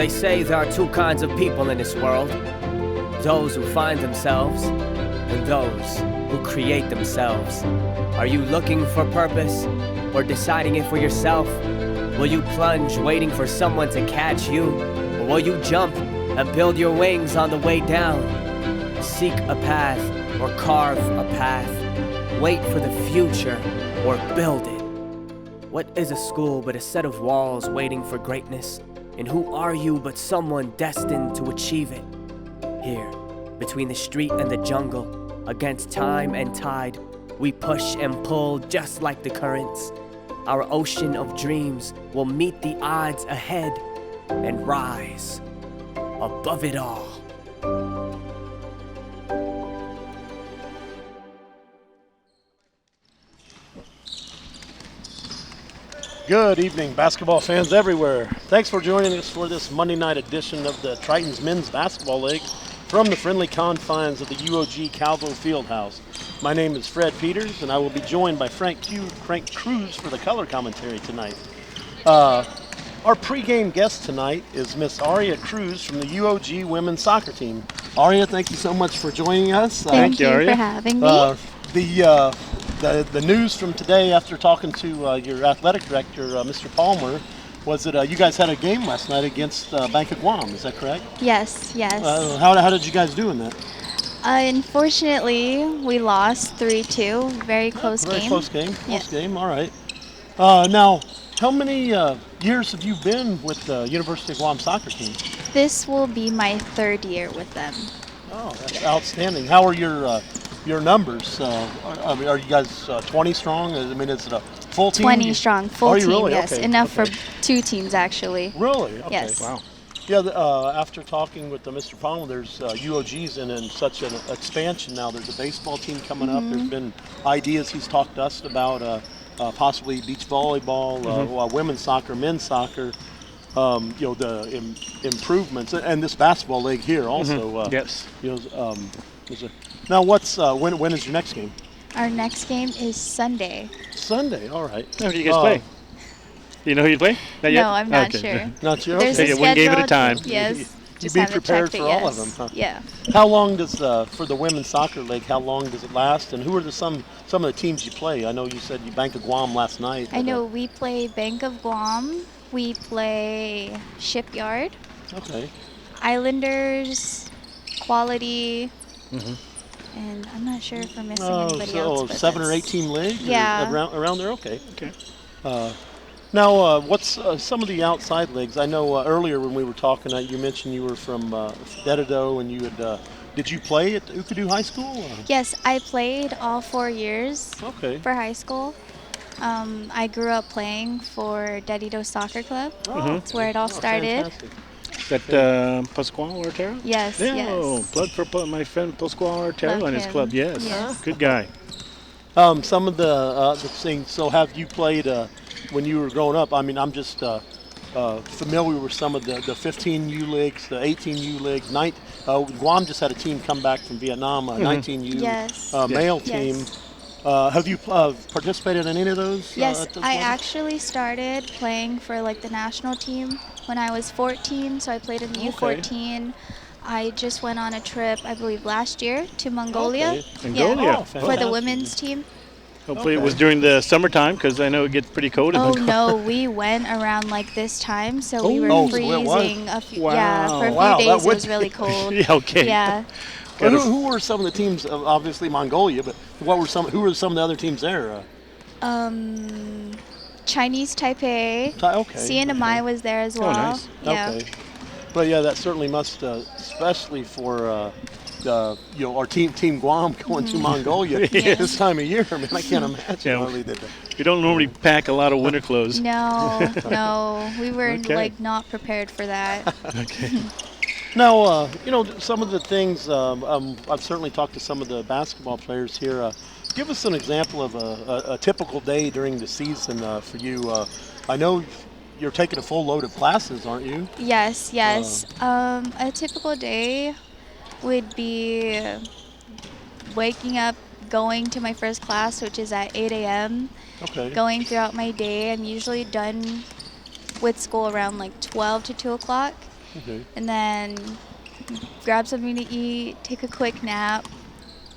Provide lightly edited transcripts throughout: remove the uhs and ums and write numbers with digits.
They say there are two kinds of people in this world. Those who find themselves, and those who create themselves. Are you looking for purpose, or deciding it for yourself? Will you plunge waiting for someone to catch you, or will you jump and build your wings on the way down? Seek a path, or carve a path. Wait for the future, or build it. What is a school but a set of walls waiting for greatness? And who are you but someone destined to achieve it? Here, between the street and the jungle, against time and tide, we push and pull just like the currents. Our ocean of dreams will meet the odds ahead and rise above it all. Good evening, basketball fans everywhere. Thanks for joining us for this Monday night edition of the Tritons Men's Basketball League from the friendly confines of the UOG Calvo Fieldhouse. My name is Fred Peters, and I will be joined by Frank Cruz for the color commentary tonight. Our pregame guest tonight is Miss Aria Cruz from the UOG women's soccer team. Aria, thank you so much for joining us. Thank you for having me. The news from today, after talking to your athletic director, Mr. Palmer, was that you guys had a game last night against Bank of Guam. Is that correct? Yes. How did you guys do in that? Unfortunately, we lost 3-2. Very close game. Very close game. Close game. All right. Now, how many years have you been with the University of Guam soccer team? This will be my third year with them. Oh, that's outstanding. How are your numbers? Are you guys 20 strong? I mean, is it a full team? 20 strong, full team, really? yes. Okay. Enough for two teams, actually. Really? Okay. Yes. Wow. Yeah, after talking with Mr. Palmer, there's UOG's in such an expansion now. There's a baseball team coming up. There's been ideas he's talked to us about possibly beach volleyball, women's soccer, men's soccer. The improvements, and this basketball league here also. Yes. Now, when is your next game? Our next game is Sunday. Sunday, all right. Who do you guys play? Do you know who you play? Not yet? No, I'm not Okay. sure. Not sure? There's Okay. a one game at a schedule, time. Yes. You Just be haven't prepared checked for it, all of yes. them, huh? Yeah. How long does, for the women's soccer league, how long does it last? And who are some of the teams you play? I know you said you Bank of Guam last night. I know we play Bank of Guam. We play Shipyard. Okay. Islanders, Quality, and I'm not sure if I'm missing anybody else. But 7 or 8 team league? Yeah. Around there? Okay. Okay. Now, what's some of the outside leagues? I know earlier when we were talking, you mentioned you were from Dedido, and you had. Did you play at Ukadu High School? Yes, I played all 4 years for high school. I grew up playing for Dedido Soccer Club. That's where it all started. Fantastic. That Pascual Ortero? Yes, yes. Plug for my friend Pascual Ortero Love and his him. club. Yes. Yes. Good guy. Some of the things. So, have you played when you were growing up? I mean, I'm just familiar with some of the 15U leagues, the 18U leagues. Guam just had a team come back from Vietnam, a 19U male team. Have you participated in any of those? Yes, I actually started playing for the national team when I was 14, so I played in the U14. I just went on a trip, I believe last year, to Mongolia. Okay. Mongolia. For the women's team. Hopefully it was during the summertime, because I know it gets pretty cold in Oh Mongolia. no, we went around this time, so we were so it freezing. was? For a few days it was really cold. Yeah, okay. Yeah. Well, who were some of the teams? Obviously Mongolia, but who were some of the other teams there? Chinese Taipei. Okay. CNMI was there as well. Oh, nice. Yeah. Okay. But yeah, that certainly must, especially for our team Guam going to Mongolia this time of year. I mean, I can't imagine how they did that. We don't normally pack a lot of winter clothes. No, we were not prepared for that. Okay. Now, some of the things, I've certainly talked to some of the basketball players here. Give us an example of a typical day during the season for you. I know you're taking a full load of classes, aren't you? Yes. A typical day would be waking up, going to my first class, which is at 8 a.m. Okay. Going throughout my day. I'm usually done with school around 12 to 2 o'clock. Okay. and then grab something to eat, take a quick nap,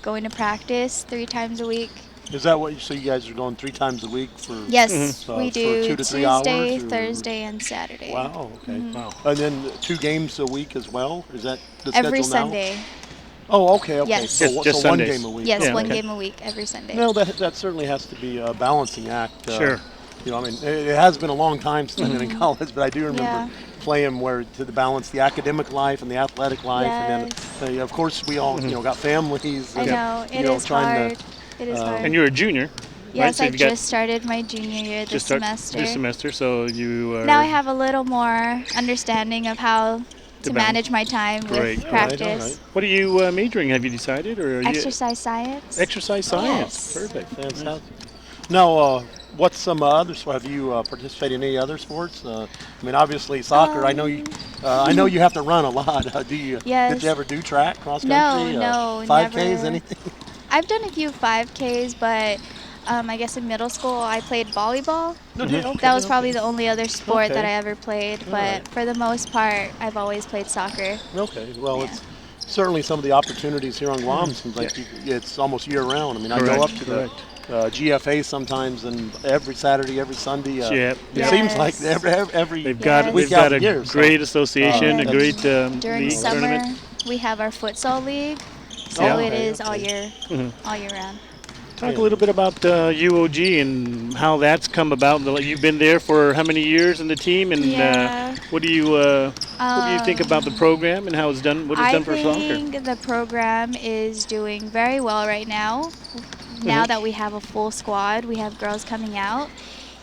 going to practice 3 times a week. Is that what? So you guys are going 3 times a week for? Yes, we For do 2 to 3 hours. Tuesday, Or? Thursday, and Saturday. Wow. Okay. Wow. And then 2 games a week as well. Is that the Every schedule now? Sunday. Oh, okay. Yes. So, Just so one Sundays. game a week. Yes, Yeah, one okay. game a week every Sunday. No, that certainly has to be a balancing act. Sure. You know, I mean, it has been a long time since I've been in college, but I do remember Yeah. playing where to balance the academic life and the athletic life, and then of course we all got families. I And, know, it is trying hard. It is hard. And you're a junior, right? Yes, So I you've got- just started my junior year this semester. This semester, so you are. Now I have a little more understanding of how to balance. manage my time Great. with All right, practice. all right. What are you majoring? Have you decided, or are you Exercise science. exercise science? Yes. Perfect. Fantastic. Now, what's some other? Have you participated in any other sports? I mean, obviously soccer. I know you. I know you have to run a lot. Do you? Yes. Did you ever do track, cross No, country? no, 5Ks, never. anything? I've done a few 5Ks, but I guess in middle school I played volleyball. Okay, That was probably okay. the only other sport that Okay. I ever played, All but right. for the most part, I've always played soccer. Okay. Well, Yeah. it's certainly some of the opportunities here on Guam seems like it's almost year round. I mean, I go up to Correct. the GFA sometimes, and every Saturday, every Sunday. Yep. It seems like Yes. every They've got Yes. they've week got out a of the year, so- great association, a And great During league summer, tournament. we have our futsal league, so Oh, it okay, is all okay. year, all year round. Talk a little bit about UOG and how that's come about. You've been there for how many years in the team, and Yeah. what do you think about the program and how it's done? What it's done for I soccer? think the program is doing very well right now. Now that we have a full squad, we have girls coming out.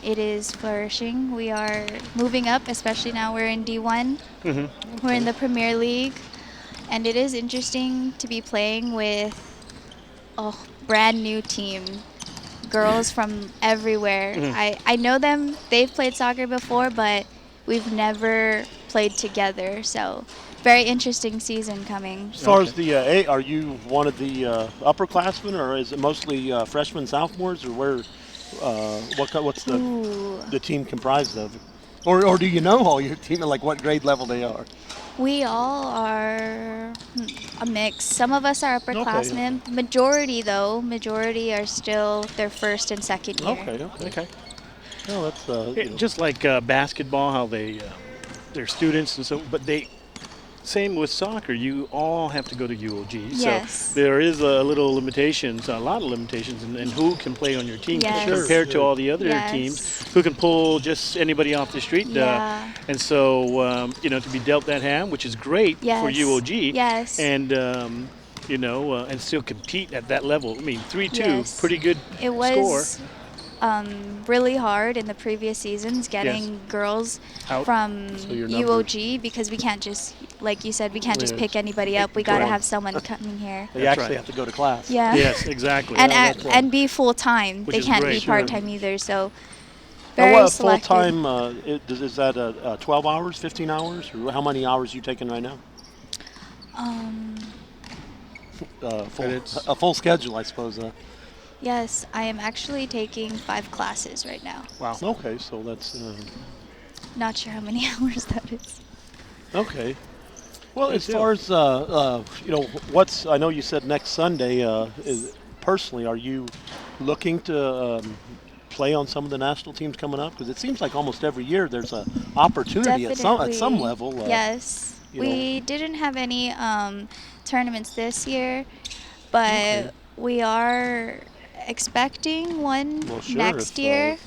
It is flourishing. We are moving up, especially now we're in D1. We're in the Premier League, and it is interesting to be playing with a brand new team. Girls from everywhere. I know them. They've played soccer before, but we've never played together. So, very interesting season coming. As far as the are you one of the upperclassmen, or is it mostly freshmen, sophomores, or where? What's Ooh. the team comprised of? Or do you know all your team, like what grade level they are? We all are a mix. Some of us are upperclassmen. Majority are still their first and second year. Okay. Well, that's Just like basketball, how they're students and so, but same with soccer. You all have to go to UOG. Yes. So there is a lot of limitations in who can play on your team Yes. compared to Sure. all the other Yes. teams who can pull just anybody off the street. Yeah. And so, to be dealt that hand, which is great for Yes. UOG. Yes. And, and still compete at that level. I mean, 3-2, Yes. pretty good It score. was really hard in the previous seasons getting girls Out. from So your UOG because we can't just, like you said, we can't just Yes. pick anybody up. We got to Correct. have someone coming here. they That's actually right. have to go to class. Yeah. Yes, exactly. And Yeah, that's right. and be full time. Which They is can't great. be Sure. part time either. So Now, very what full selective. time is that 12 hours, 15 hours, or how many hours are you taking right now? A full schedule, I suppose. Yes, I am actually taking 5 classes right now. Wow. Okay, so that's Not sure how many hours that is. okay. Well, as deal. far as what's I know you said next Sunday. Personally, are you looking to play on some of the national teams coming up? Because it seems like almost every year there's an opportunity at some Definitely. level. Yes. you We didn't have any tournaments this year, but we are expecting one Well, sure, next year.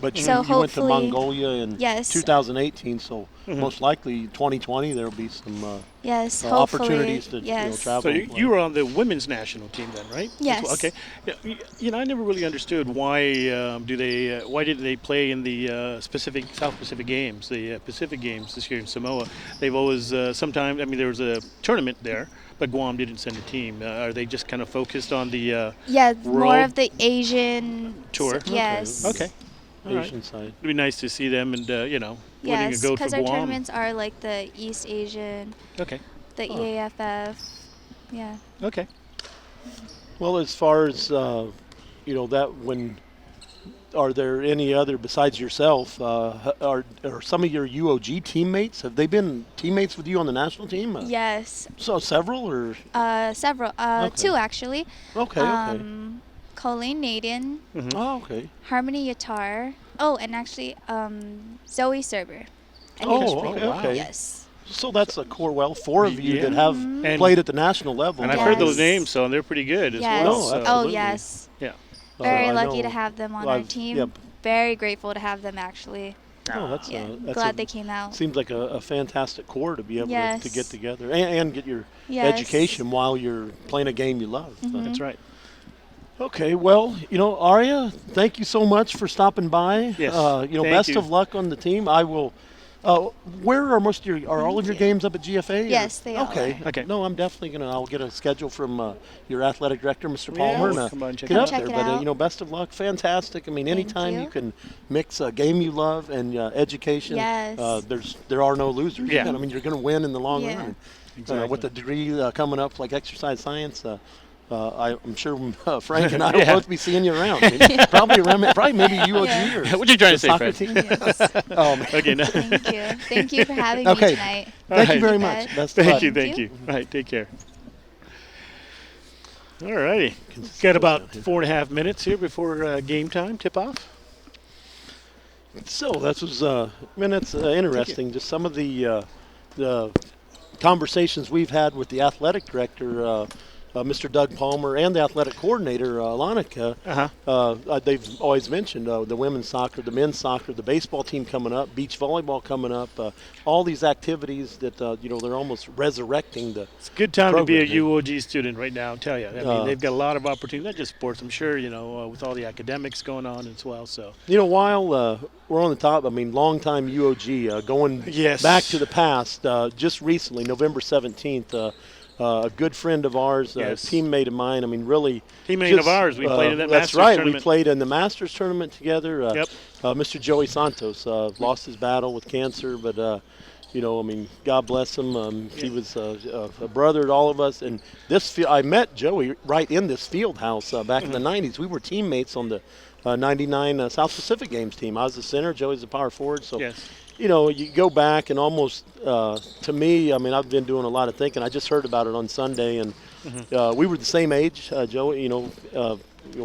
But you So went to hopefully- Mongolia in Yes. 2018, so most likely 2020 there will be some Yes, hopefully. opportunities to yes. travel. So and play. you were on the women's national team then, right? Yes. Okay. Yeah, I never really understood why why did they play in the South Pacific Games, the Pacific Games this year in Samoa? They've always sometimes. I mean, there was a tournament there, but Guam didn't send a team. Are they just kind of focused on the? Yeah, more World of the Asian Tour. Yes. Okay. All right. Asian side. It'd be nice to see them and winning Yes, a gold for because our Guam. tournaments are like the East Asian, Okay. the EAFF. Yeah. Okay. Well, as far as that when are there any other besides yourself? Are some of your UOG teammates? Have they been teammates with you on the national team? Yes, So several, or several. Okay. Two actually. okay. Colleen Naden, Oh, okay. Harmony Yatar. Oh, and actually Zoe Serber. I think Oh, she okay, played. okay. Yes. So that's a core. Well, four of you Yeah. that have And- played at the national level. And I've heard those Yes. names, so they're pretty good as Yes. well. No, so- Oh, absolutely. yes. Yeah. Very I lucky know to have them on our I've- team. yeah. Very grateful to have them actually. Oh, that's Yeah. that's Glad they came out. Seems like a fantastic core to be able to Yes. get together and get your Yes. education while you're playing a game you love. That's right. Okay, well, Arya, thank you so much for stopping by. Yes, Best thank you. of luck on the team. I will. Where are most of all of your games up at GFA? or- Yes, they all Okay. are. Okay. No, I'm definitely I'll get a schedule from your athletic director, Mr. Yeah, Palmer, we'll and come by and check get it up out. Check there. it But out. best of luck. Fantastic. I mean, anytime you you. can mix a game you love and education. Yes. There are no losers. Yeah. I mean, you're going to win in the long Yeah. run. Exactly. With the degree coming up, like exercise science. I'm sure Frank and I will Yeah. both be seeing you around. Probably maybe UOG Yeah. or What you trying to the say, soccer Fred? team. Yes. Oh, man. Okay, no. Thank you. Thank you for having Okay. me tonight. Thank you Alright. very You much. bet. Best of Thank luck. you, Thank thank you. you. All right, take care. All righty. Got about 4.5 minutes here before game time, tip-off. So that was that's interesting. Just some of the conversations we've had with the athletic director, Mr. Doug Palmer, and the athletic coordinator, Lanika. They've always mentioned the women's soccer, the men's soccer, the baseball team coming up, beach volleyball coming up, all these activities that they're almost resurrecting the. It's a good time to be a program. UOG student right now, I'll tell you. I mean, they've got a lot of opportunities, not just sports, I'm sure, with all the academics going on as well. So While we're on the top, I mean, longtime UOG, going Yes. back to the past, just recently, November 17th, a good friend of ours, Yes. a teammate of mine, I mean, really. Teammate of ours, we played in that That's Masters right, tournament. we played in the Masters tournament together. Yep. Mr. Joey Santos lost his battle with cancer, but, I mean, God bless him. He was a brother to all of us. And I met Joey right in this field house back in the 90s. We were teammates on the 99 South Pacific Games team. I was the center, Joey's the power forward. So, Yes. you go back and almost, to me, I mean, I've been doing a lot of thinking. I just heard about it on Sunday, and we were the same age, Joey.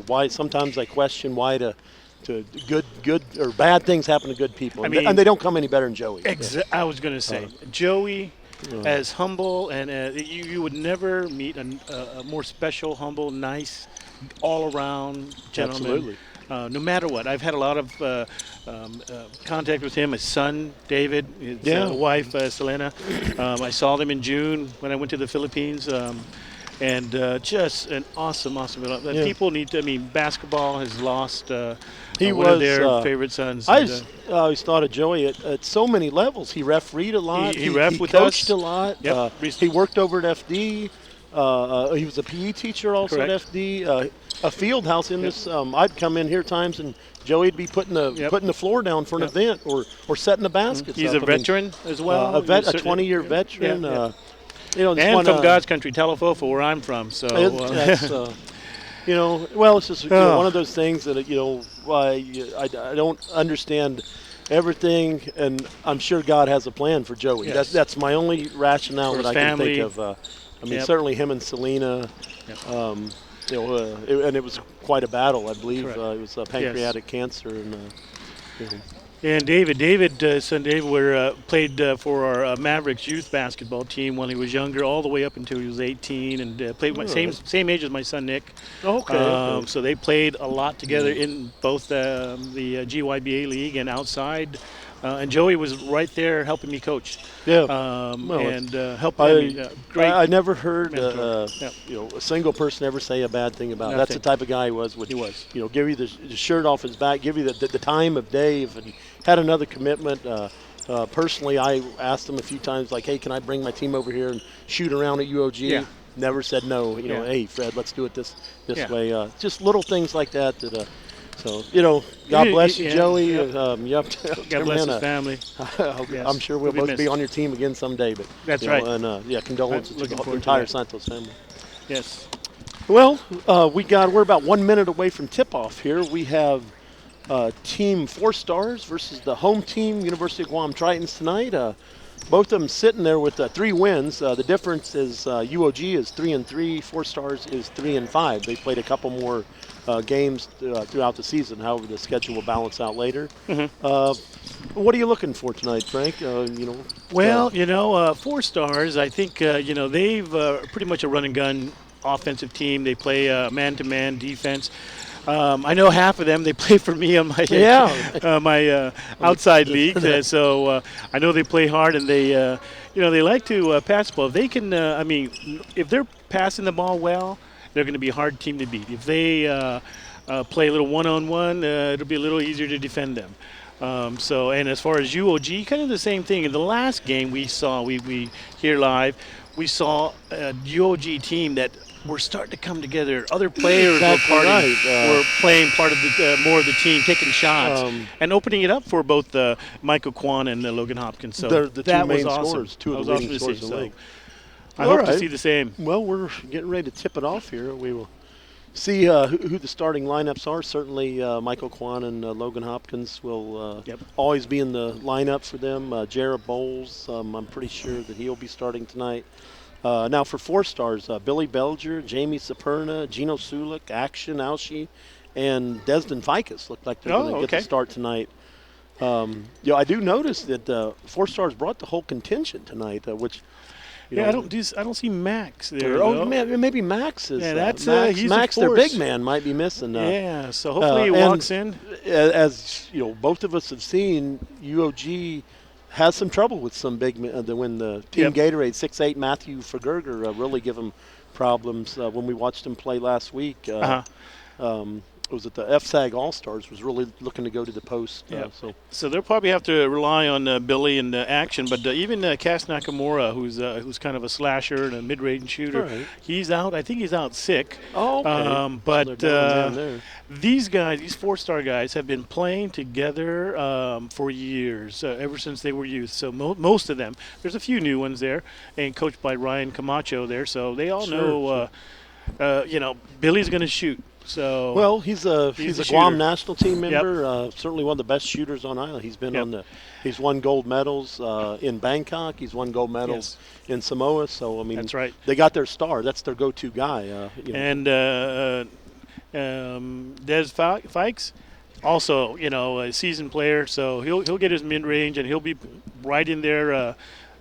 Why sometimes I question why to good or bad things happen to good people, and, mean- and they don't come any better than Joey. I was going to say, Joey, as humble, and you would never meet a more special, humble, nice, all-around gentleman. Absolutely. No matter what. I've had a lot of contact with him, his son, David, his wife, Selena. I saw them in June when I went to the Philippines. And just an awesome. Yeah. People need to, basketball has lost He one of was, their favorite sons. I and, just always thought of Joey at so many levels. He refereed a lot. He ref with coached us. a lot. Yep. He worked over at FD. He was a PE teacher also Correct. at FD. A field house in this. I'd come in here times and Joey'd be putting the floor down for an event or setting the baskets. he's up. a veteron as well. A 20-year Yeah. veteran. Yeah. Just And wanna- from God's country, Telefofa, where I'm from. So That's, well, it's just one of those things that I don't understand everything, and I'm sure God has a plan for Joey. Yes. That's my only rationale For that his I can family. think of. Yep. Certainly him and Selena. Yep. And it was quite a battle, I believe. Correct. It was pancreatic cancer, and And son David, played for our Mavericks youth basketball team when he was younger, all the way up until he was 18, and played same age as my son Nick. okay. So they played a lot together in both the GYBA league and outside. And Joey was right there helping me coach. Yeah. Helping me. Great. I never heard mentor. Yep. a single person ever say a bad thing about him. That's the Nothing. type of guy he was. He was. Give you the shirt off his back, give you the time of day. If he had another commitment, personally, I asked him a few times, like, hey, can I bring my team over here and shoot around at UOG? Yeah. Never said no. Yeah. Hey, Fred, let's do it this Yeah. way. Just little things like that. So, God bless you, Yeah, Joey. yeah. You have to, God bless man, his family. Yes. I'm sure we'll He'll both be be missed. on your team again someday. But That's you know, right. And condolences to Looking the forward to entire that. Santos family. Yes. Well, we're about 1 minute away from tip-off here. We have Team 4 Stars versus the home team, University of Guam Tritons tonight. Both of them sitting there with 3 wins. The difference is UOG is 3-3, 4 Stars is 3-5. They played a couple more games throughout the season. However, the schedule will balance out later. What are you looking for tonight, Frank? Well, 4 Stars, I think, they've pretty much a run and gun offensive team. They play man-to-man defense. I know half of them. They play for me on my my outside league, so I know they play hard, and they they like to pass the ball. If they can, if they're passing the ball well, they're going to be a hard team to beat. If they play a little one-on-one, it'll be a little easier to defend them. And as far as UOG, kind of the same thing. In the last game we saw, we here live, we saw a UOG team that were starting to come together. Other players were playing part of the more of the team, taking shots and opening it up for both Michael Kwan and Logan Hopkins. So the that two main was awesome. Scorers, two of the leading scorers in the league. I hope to see the same. Well, we're getting ready to tip it off here. We will see who the starting lineups are. Certainly Michael Kwan and Logan Hopkins will always be in the lineup for them. Jared Bowles, I'm pretty sure that he'll be starting tonight. Now for 4 Stars, Billy Belger, Jamie Saperna, Gino Sulik, Action Aushi, and Desden Ficus look like they're going to get the start tonight. I do notice that 4 Stars brought the whole contingent tonight, which I don't see Max there. Maybe Max is. Yeah, that's Max. Their big man might be missing. So hopefully he walks in. As both of us have seen, UOG has some trouble with some big men. When the Team Gatorade 6'8" Matthew Fergerger really give him problems. When we watched him play last week, was it the FSAG All-Stars was really looking to go to the post. So they'll probably have to rely on Billy and Action, but even Cass Nakamura, who's kind of a slasher and a mid-range shooter, he's out. I think he's out sick. These guys, these 4-star guys, have been playing together for years, ever since they were youth. So most of them, there's a few new ones there, and coached by Ryan Camacho there. So they all know, Billy's going to shoot. So he's a Guam national team member. Certainly one of the best shooters on island. He's been he's won gold medals in Bangkok. He's won gold medals in Samoa. So that's right. They got their star. That's their go-to guy. And Des Fikes, also a seasoned player. So he'll get his mid-range and he'll be right in there.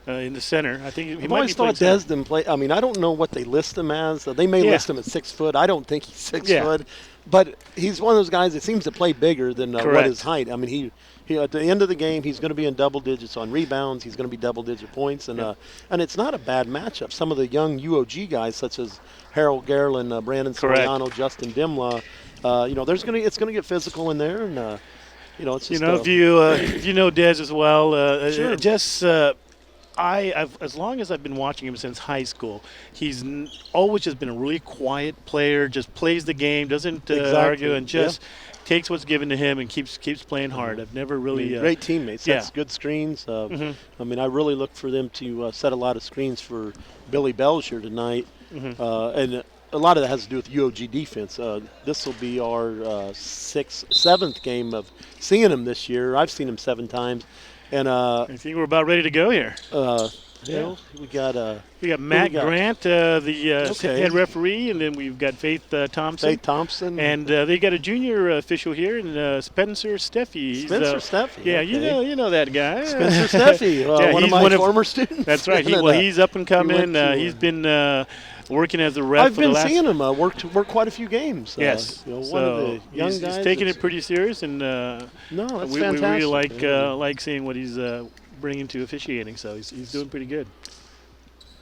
In the center, I think he I've might always be thought Desden play. I don't know what they list him as. They may list him at 6 foot. I don't think he's 6 foot, but he's one of those guys that seems to play bigger than what his height. He at the end of the game, he's going to be in double digits on rebounds. He's going to be double-digit points, and it's not a bad matchup. Some of the young UOG guys, such as Harold Garland, Brandon Soriano, Justin Dimla, it's going to get physical in there, and it's just, if you know Des as well, sure. as long as I've been watching him since high school, he's always just been a really quiet player, just plays the game, doesn't argue, and just takes what's given to him and keeps playing hard. I've never really great teammates. Sets good screens. I really look for them to set a lot of screens for Billy Belger tonight, and a lot of that has to do with UOG defense. This will be our 7th game of seeing him this year. I've seen him 7 times. And I think we're about ready to go here. We got Matt Grant, the head referee, and then we've got Faith Thompson. And they got a junior official here, and Spencer Steffi. Yeah, you know that guy. Spencer Steffi, one of my former students. That's right. He's up and coming. He's been working as a ref. I've been seeing him work work quite a few games. Yes, one of the young guys. He's taking it pretty serious, and that's we fantastic. really like seeing what he's bringing to officiating. So he's doing pretty good.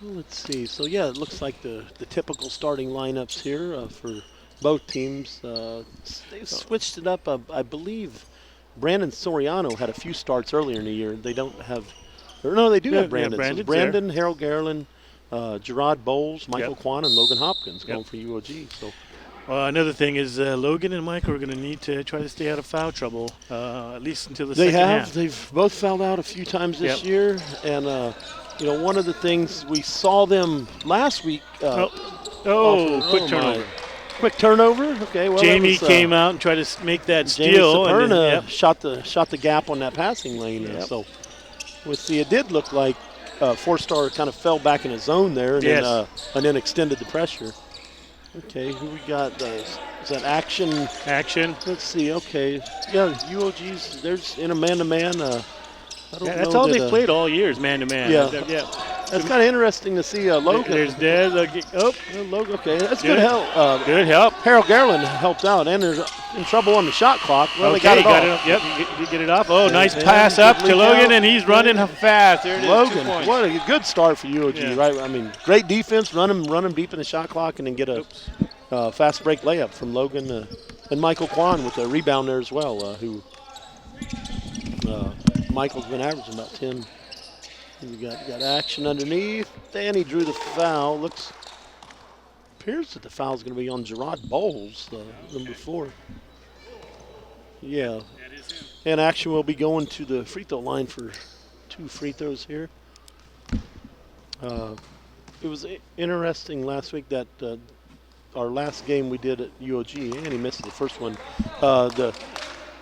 Well, let's see. So it looks like the typical starting lineups here for both teams. They switched it up. I believe Brandon Soriano had a few starts earlier in the year. They don't have. No, they do have Brandon. Yeah, so Brandon, Harold Garland, Gerard Bowles, Michael Kwan, and Logan Hopkins going for UOG. So. Another thing is Logan and Michael are going to need to try to stay out of foul trouble, at least until the second half. They've both fouled out a few times this year. And, one of the things we saw them last week. Quick turnover. quick turnover. Okay, well, Jamie that was, came out and tried to make that Jamie steal. Saperna shot the gap on that passing lane. Yep. So we'll see. It did look like Four-Star kind of fell back in his zone there and then extended the pressure. Okay, who we got? Is that Action? Action. Let's see. Okay, yeah, UOG's. There's in a man-to-man. I don't know that's all they've played all year is man-to-man. Yeah. Yeah. That's kind of interesting to see Logan. There's Des. Logan. Okay, that's good help. Good help. Harold Garland helped out, and they're in trouble on the shot clock. Well, okay, they got it off. Yep, you get it off. Oh, nice pass up to Logan, and he's running fast. There it is. Logan, 2 points. what a good start for UOG, right? I mean, great defense, run him deep in the shot clock, and then get a fast break layup from Logan and Michael Kwan with a rebound there as well. Who Michael's been averaging about 10. We got Action underneath. Danny drew the foul. Appears that the foul is going to be on Gerard Bowles, number 4. Yeah. And Action will be going to the free throw line for 2 free throws here. It was interesting last week that our last game we did at UOG, and he missed the first one.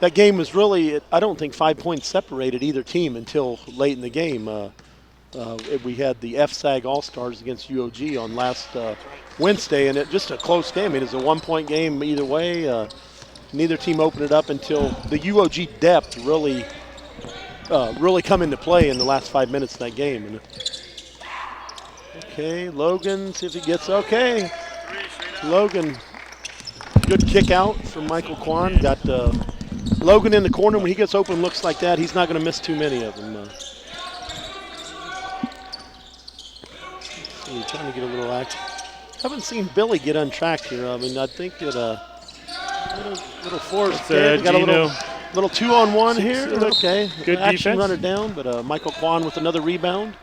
That game was really, I don't think 5 points separated either team until late in the game. We had the FSAG All-Stars against UOG on last Wednesday, and it just a close game. I mean, it was a 1-point game either way. Neither team opened it up until the UOG depth really come into play in the last 5 minutes of that game. And, okay, Logan, see if he gets okay. Logan, good kick out from Michael Kwan. Got Logan in the corner. When he gets open, looks like that. He's not going to miss too many of them. Trying to get a little action. Haven't seen Billy get untracked here. I mean, I think that little force. Got a little 2-on-1 here. Okay, good action defense. runner down, but Michael Kwan with another rebound.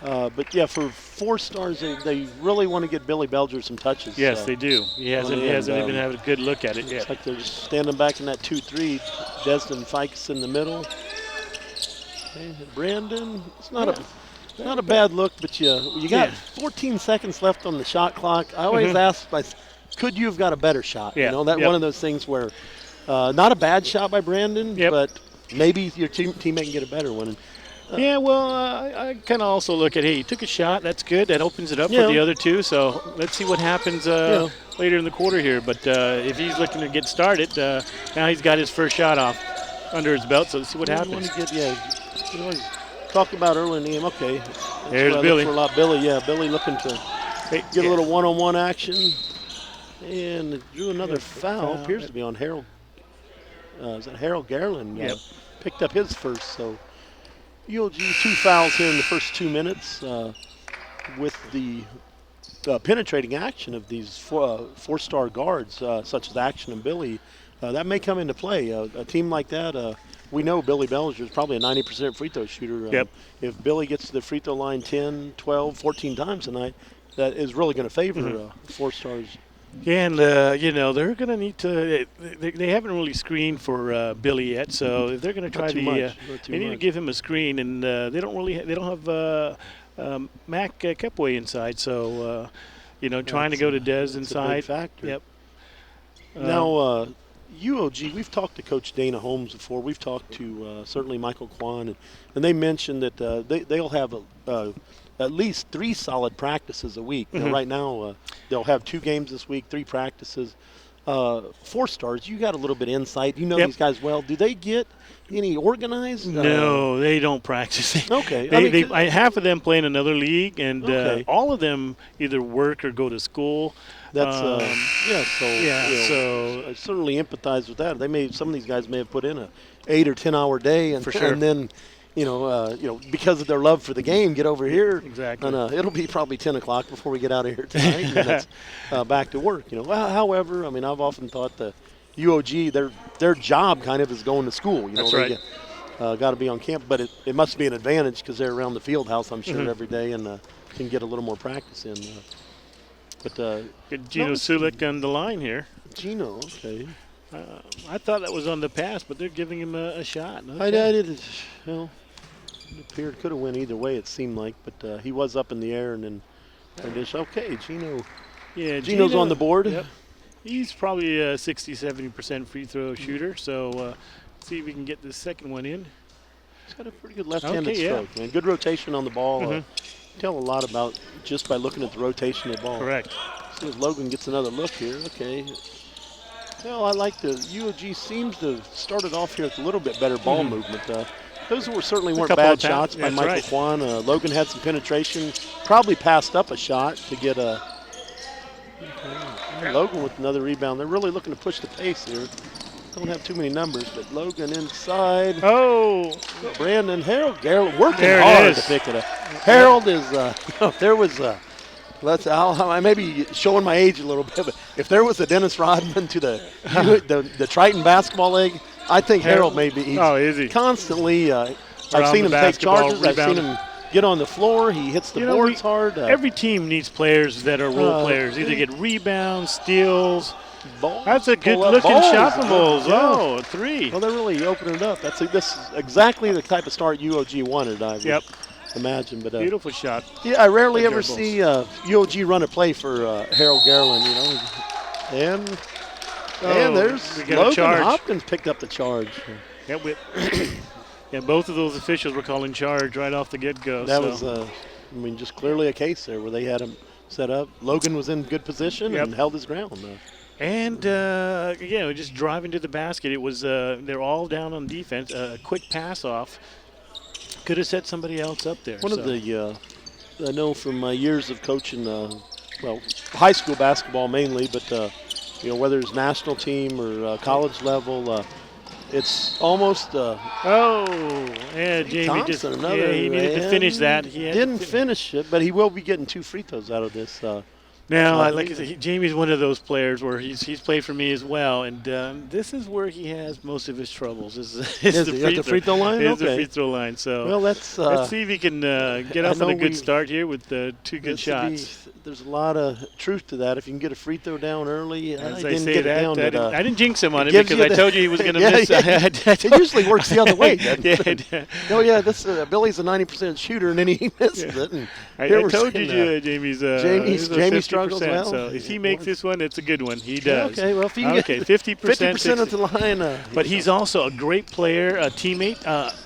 But yeah, for Four-Stars, they really want to get Billy Belger some touches. Yes, they do. He hasn't even had a good look at it yet. Looks like they're just standing back in that 2-3. Desmond Fikes in the middle. Okay, Brandon, it's not a bad look, but you got 14 seconds left on the shot clock. I always ask, could you have got a better shot? Yeah. One of those things where not a bad shot by Brandon, but maybe your teammate can get a better one. I kind of also look at, hey, he took a shot. That's good. That opens it up for the other two. So let's see what happens later in the quarter here. But if he's looking to get started, now he's got his first shot off under his belt. So let's see what happens. Talked about earlier in the game. Okay, there's Billy. For a lot. Billy looking to get a little one-on-one action, and drew another foul. Appears to be on Harold. Is that Harold Garland? Picked up his first. So UOG 2 fouls here in the first 2 minutes with the penetrating action of these four-star guards, such as Action and Billy. That may come into play. A team like that. We know Billy Bellinger is probably a 90% free throw shooter. If Billy gets to the free throw line 10, 12, 14 times tonight, that is really going to favor Four-Stars. Yeah, and they're going to need to. They haven't really screened for Billy yet, so if they're going to try they need to give him a screen, and they don't have Mac Kepway inside, so trying to go to Des inside. Big factor. Yep. Now. UOG, we've talked to Coach Dana Holmes before. We've talked to certainly Michael Kwan, and they mentioned that they'll have at least 3 solid practices a week. Now, right now, they'll have 2 games this week, 3 practices. Four-Stars, you got a little bit of insight. You know these guys well. Do they get any organized? No, they don't practice. Okay. Half of them play in another league, and all of them either work or go to school. That's so I certainly empathize with that. Some of these guys may have put in a 8 or 10 hour day, and then because of their love for the game, get over here. Exactly. And it'll be probably 10 o'clock before we get out of here tonight. And that's back to work. However, I mean, I've often thought the UOG, their job kind of is going to school. That's right. Got to be on campus, but it must be an advantage because they're around the field house, I'm sure, every day, and can get a little more practice in. But good Gino Sulik on the line here. Gino, okay. I thought that was on the pass, but they're giving him a shot. Okay. I did. Well, it appeared could have went either way. It seemed like, but he was up in the air and then. Okay, Gino. Yeah, Gino's on the board. Yep. He's probably a 60-70% free throw shooter. So see if we can get the second one in. He's got a pretty good left-handed Okay, yeah. stroke, man. Good rotation on the ball. Tell a lot about just by looking at the rotation of the ball. Correct. See if Logan gets another look here. Okay. Well, I like the UOG seems to have started off here with a little bit better ball movement. Those certainly weren't couple bad of shots by that's Michael right. Kwan. Logan had some penetration, probably passed up a shot to get a. Okay. Logan with another rebound. They're really looking to push the pace here. Don't have too many numbers, but Logan inside. Oh, Brandon Harold Garrett working There it hard is. to pick it up. Harold is, if there was, I may be showing my age a little bit, but if there was a Dennis Rodman to the Triton basketball league, I think Harold may be. Oh, is he? Constantly, I've Around seen the him take basketball, charges. I've seen rebounding. him get on the floor. He hits the boards hard. Every team needs players that are role players. Either get rebounds, steals. Balls, That's a pull up good-looking balls. shot from Bulls. Yeah. Oh, a three. Well, they're really opening it up. This is exactly the type of start UOG wanted, I would imagine. But Beautiful shot. yeah, I rarely ever Dribbles. see UOG run a play for Harold Garland, you know. And there's we got a Logan charge. Hopkins picked up the charge. Yeah, yeah, both of those officials were calling charge right off the get-go. That was, just clearly a case there where they had him set up. Logan was in good position and held his ground. And just driving to the basket. It was they're all down on defense. A quick pass off could have set somebody else up there. One of the I know from my years of coaching, high school basketball mainly, but whether it's national team or college level, it's almost. Jamie Thompson, he needed to finish that. He didn't finish it, but he will be getting 2 free throws out of this. Now, like I said, Jamie's one of those players where he's played for me as well, and this is where he has most of his troubles. Is the free throw line? Is the free throw line. So let's see if he can get off on a good start here with 2 good shots. There's a lot of truth to that. If you can get a free throw down early, As I I didn't say get that, it down. I didn't jinx him on it gives because you I told you he was going to Yeah, miss. It usually works the other way. doesn't it? Yeah. Oh yeah, this Billy's a 90% shooter, and then he misses it. And I here we're told seeing, you, Jamie's Jamie struggles 50%, well. So if he makes this one, it's a good one. He does. Okay, well if you can get 50% at the line. But he's also a great player, a teammate.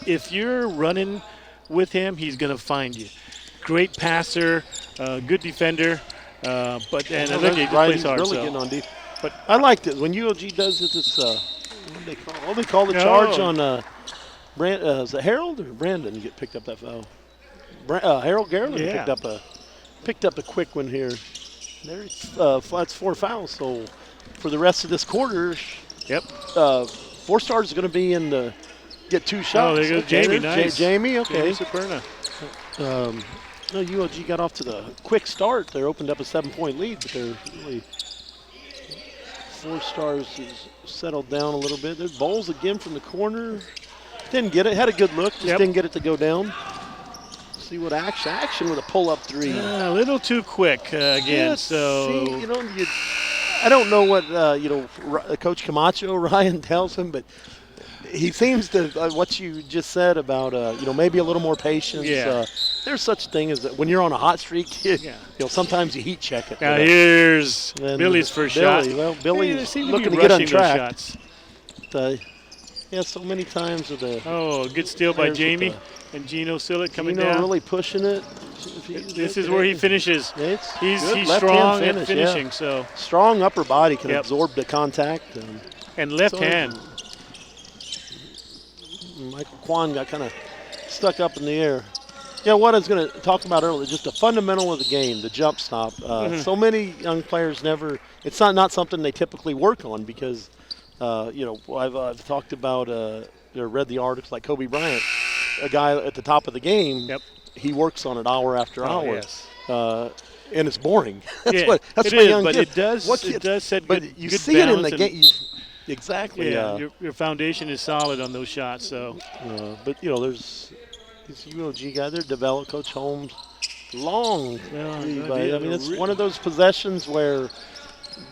If you're running with him, he's going to find you. Great passer, good defender. Look, he plays hard. Really getting on deep. But I liked it when UOG does it. This what do they call the charge on is it Harold or Brandon get picked up that foul? Harold Garland picked up a quick one here. There's that's 4 fouls. So for the rest of this quarter, 4 stars is going to be in the get 2 shots. Oh, there goes Jamie. Nice. Jamie, okay. Jamie Superna. UOG got off to the quick start. They opened up a 7-point lead, but they're really 4 stars has settled down a little bit. There's Bowles again from the corner. Didn't get it. Had a good look. Just didn't get it to go down. See what action with a pull-up 3. A little too quick again. I don't know what Coach Camacho Ryan tells him, but he seems to what you just said about maybe a little more patience. Yeah. There's such a thing as that when you're on a hot streak, sometimes you heat check it. Now here's Billy's first shot. Well, Billy's looking to get rushing on track. those shots. So many times with the. Oh, good steal by Jamie and Gino Sillett coming down. Really pushing it. This is where he finishes. He's strong at finishing. So strong upper body can absorb the contact. And left hand. Michael Kwan got kind of stuck up in the air. Yeah, what I was going to talk about earlier, just a fundamental of the game, the jump stop. So many young players it's not something they typically work on because, I've talked about, read the articles like Kobe Bryant, a guy at the top of the game, he works on it hour after hour. Yes. And it's boring. That's what young kids. It does set but good, you good see it in the balance game. Exactly. Yeah, your foundation is solid on those shots. So, but there's these UOG guys. They're developed. Coach Holmes, long. It's one of those possessions where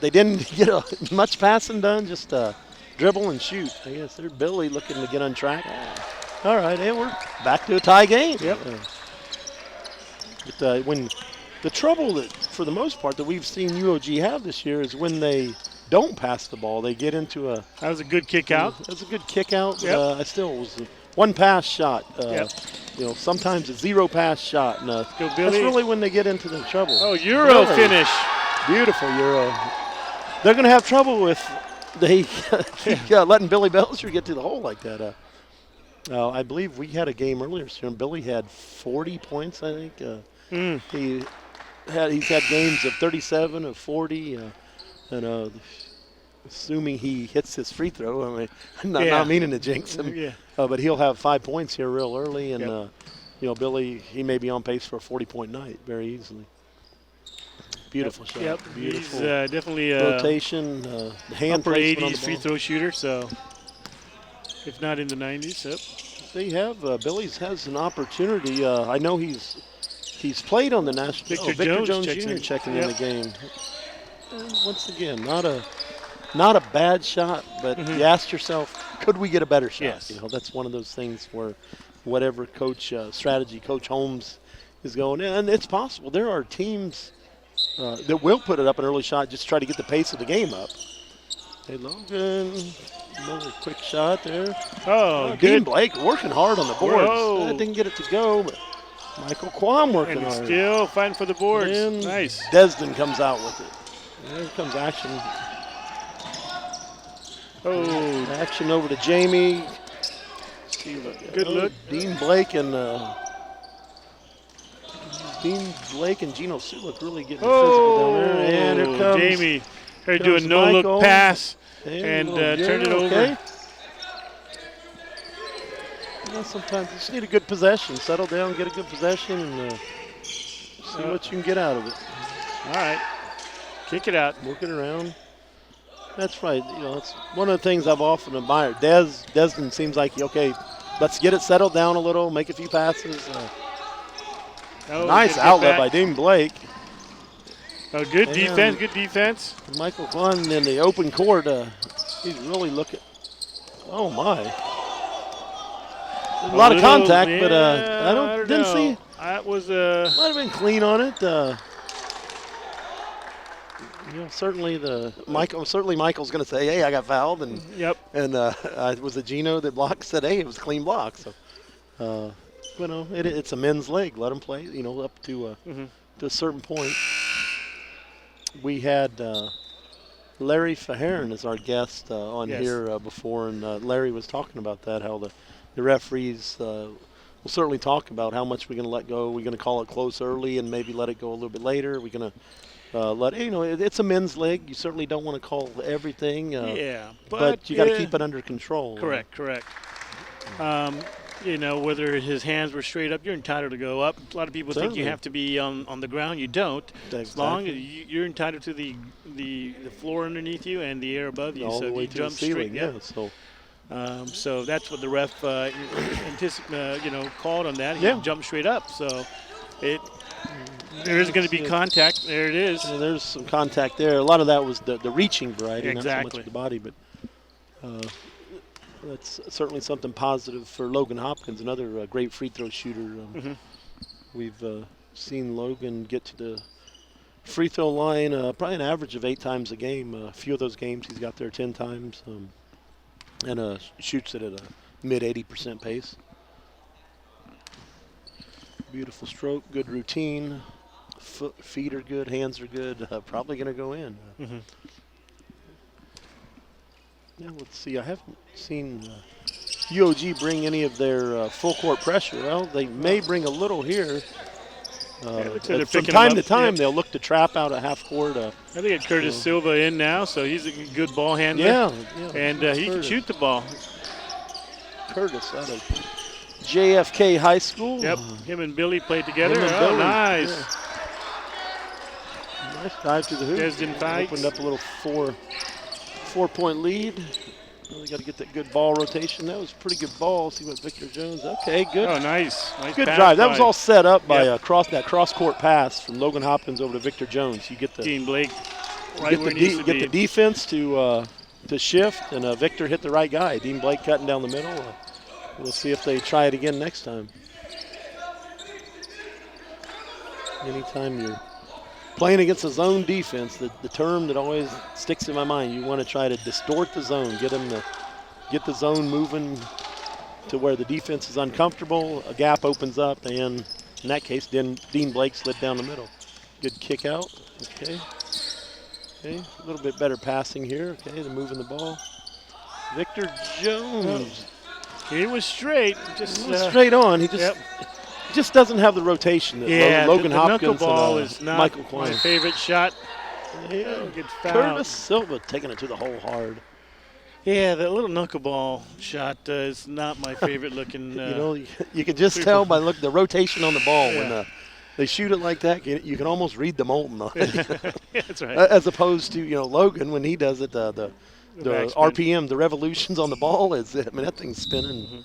they didn't get much passing done. Just dribble and shoot. I guess they're Billy looking to get on track. All right, and we're back to a tie game. But when the trouble that, for the most part, that we've seen UOG have this year is when they don't pass the ball. They get into a. That was a good kick out. That's a good kick out. Yep. I still was a one pass shot. Yep. Sometimes a 0 pass shot. And, Go that's Billy. really when they get into the trouble. Oh, Euro Billy. finish. Beautiful Euro. They're going to have trouble with keep letting Billy Belcher get to the hole like that. I believe we had a game earlier this year, and Billy had 40 points, I think. He's had games of 37, of 40, and assuming he hits his free throw, I mean, not meaning to jinx him, but he'll have 5 points here real early, and Billy, he may be on pace for a 40-point night very easily. Beautiful shot. Yep. Beautiful. He's definitely rotation, hand upper placement on the 80s free ball. throw shooter, so if not in the 90s. Yep. They have Billy's has an opportunity. I know he's played on the national. Victor Jones checks Jr. in. checking in the game. And once again, not a bad shot, but you asked yourself, could we get a better shot? Yes. That's one of those things where whatever strategy Coach Holmes is going, and it's possible. There are teams that will put it up an early shot just to try to get the pace of the game up. Hey, Logan, another quick shot there. Oh, Dean good. Blake working hard on the boards. Whoa. That didn't get it to go, but Michael Quam working And he's hard. still fighting for the boards. And Nice. Desden comes out with it. There comes action. Oh, Action over to Jamie. good look. Dean Blake and Gino Sulik really getting physical down there. And here comes Jamie. They're comes doing no-look Michael. pass and and turned it over. Okay. Sometimes you just need a good possession. Settle down, get a good possession, and see what you can get out of it. All right. Kick it out. Work it around. That's right. It's one of the things I've often admired. Desden seems like, okay, let's get it settled down a little, make a few passes. Nice outlet by Dean Blake. Oh, good defense, good defense. Michael Glenn in the open court. He's really looking. Oh, my. A lot of contact, but I didn't see. That was Might have been clean on it. Certainly Michael's going to say, "Hey, I got fouled," and was it Gino that blocked? Said, "Hey, it was a clean block." So, it's a men's league. Let them play. Up to a certain point. We had Larry Faharan as our guest on here before, and Larry was talking about that, how the referees will certainly talk about how much we're going to let go. We're going to call it close early and maybe let it go a little bit later. We're going to it's a men's league. You certainly don't want to call everything. But you got to keep it under control. Correct. Whether his hands were straight up, you're entitled to go up. A lot of people think you have to be on the ground. You don't. Exactly. As long as you're entitled to the floor underneath you and the air above you. All so the way if you to jump the ceiling, straight, So that's what the ref called on that. He jumped straight up. So there is going to be contact. There it is. There's some contact there. A lot of that was the reaching variety, not so much Exactly. of the body, but that's certainly something positive for Logan Hopkins, another great free throw shooter. We've seen Logan get to the free throw line probably an average of 8 times a game. A few of those games he's got there 10 times, and shoots it at a mid 80% pace. Beautiful stroke, good routine. Feet are good, hands are good. Probably going to go in. Let's see. I haven't seen UOG bring any of their full court pressure. Well, they may bring a little here. From time to time, they'll look to trap out at half court. I think it's Curtis Silva in now, so he's a good ball handler. And he can shoot the ball. Curtis out of JFK High School. Yep, him and Billy played together. Billy. Nice. Yeah. Nice dive to the hoop. Desden fights. Opened up a little four-point lead. Really got to get that good ball rotation. That was a pretty good ball. See what Victor Jones. Okay, good. Oh, nice. Good drive. That was all set up by that cross-court pass from Logan Hopkins over to Victor Jones. You get the Dean Blake right where he needs to be. Get the defense to shift, and Victor hit the right guy. Dean Blake cutting down the middle. We'll see if they try it again next time. Anytime you're playing against a zone defense, the term that always sticks in my mind, you want to try to distort the zone, get the zone moving to where the defense is uncomfortable, a gap opens up, and in that case, Dean Blake slid down the middle. Good kick out. Okay. Okay, a little bit better passing here. Okay, they're moving the ball. Victor Jones. He was straight. Just straight on. He just doesn't have the rotation that Logan the Hopkins knuckleball and is not Michael my Klein. favorite shot. Yeah. Gets fouled. Curtis Silva taking it to the hole hard. Yeah, that little knuckleball shot is not my favorite looking. You can just tell by the rotation on the ball when they shoot it like that. You can almost read the molten on it. Yeah, that's right. As opposed to Logan when he does it, the RPM, the revolutions on the ball that thing's spinning.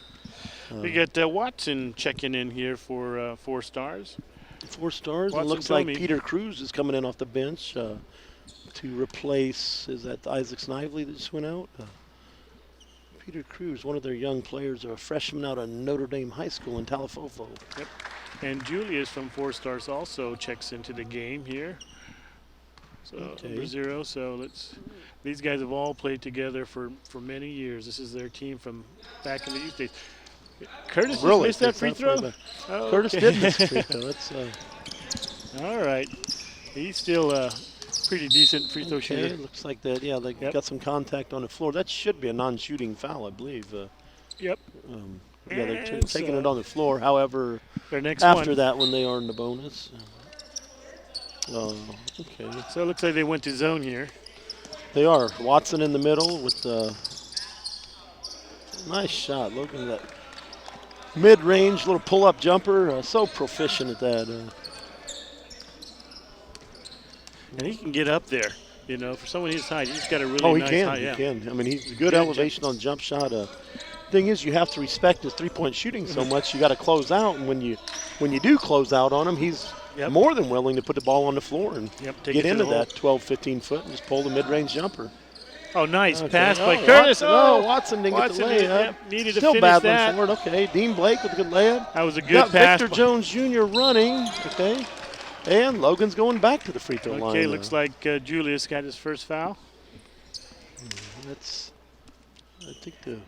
Mm-hmm. We get Watson checking in here for 4 stars. 4 stars. Watson It looks like Peter Cruz is coming in off the bench to replace. Is that Isaac Snively that just went out? Peter Cruz, one of their young players, a freshman out of Notre Dame High School in Talafofo. Yep. And Julius from 4 Stars also checks into the game here. So number 0. So these guys have all played together for many years. This is their team from back in the youth days. Curtis really missed that free throw? Oh, Curtis did miss the free throw. That's all right. He's still a pretty decent free throw shooter. Looks like that. Yeah, they got some contact on the floor. That should be a non-shooting foul, I believe. Yep. Yeah, they're taking it on the floor. However, their next after that, when they earn the bonus. Okay. So it looks like they went to zone here. They are. Watson in the middle with the nice shot. Logan, that mid-range little pull-up jumper. So proficient at that. And he can get up there. For someone his height, he's got a really nice height. He can. I mean, he's good elevation on jump shot. Thing is, you have to respect his three-point shooting so much. You got to close out, and when you do close out on him, he's more than willing to put the ball on the floor and get into that 12, 15 foot and just pull the mid-range jumper. Oh, nice pass by Curtis. Watson didn't get the layup. Needed Still to finish battling for it. Okay, Dean Blake with a good layup. That was a good pass. Victor Jones Jr. running. Okay, and Logan's going back to the free throw line. Okay, looks like Julius got his first foul. I think the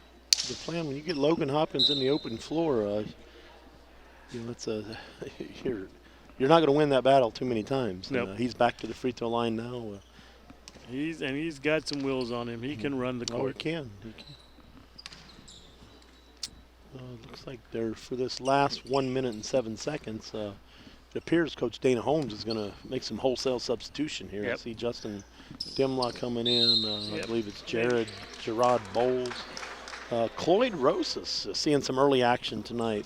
plan when you get Logan Hopkins in the open floor, it's you're not going to win that battle too many times. Nope. He's back to the free throw line now. He's got some wheels on him. He can run the court. Oh, he can. Looks like they're for this last 1 minute and 7 seconds. It appears Coach Dana Holmes is going to make some wholesale substitution here. I see Justin Dimlock coming in. I believe it's Gerard Bowles. Cloyd Rosas seeing some early action tonight.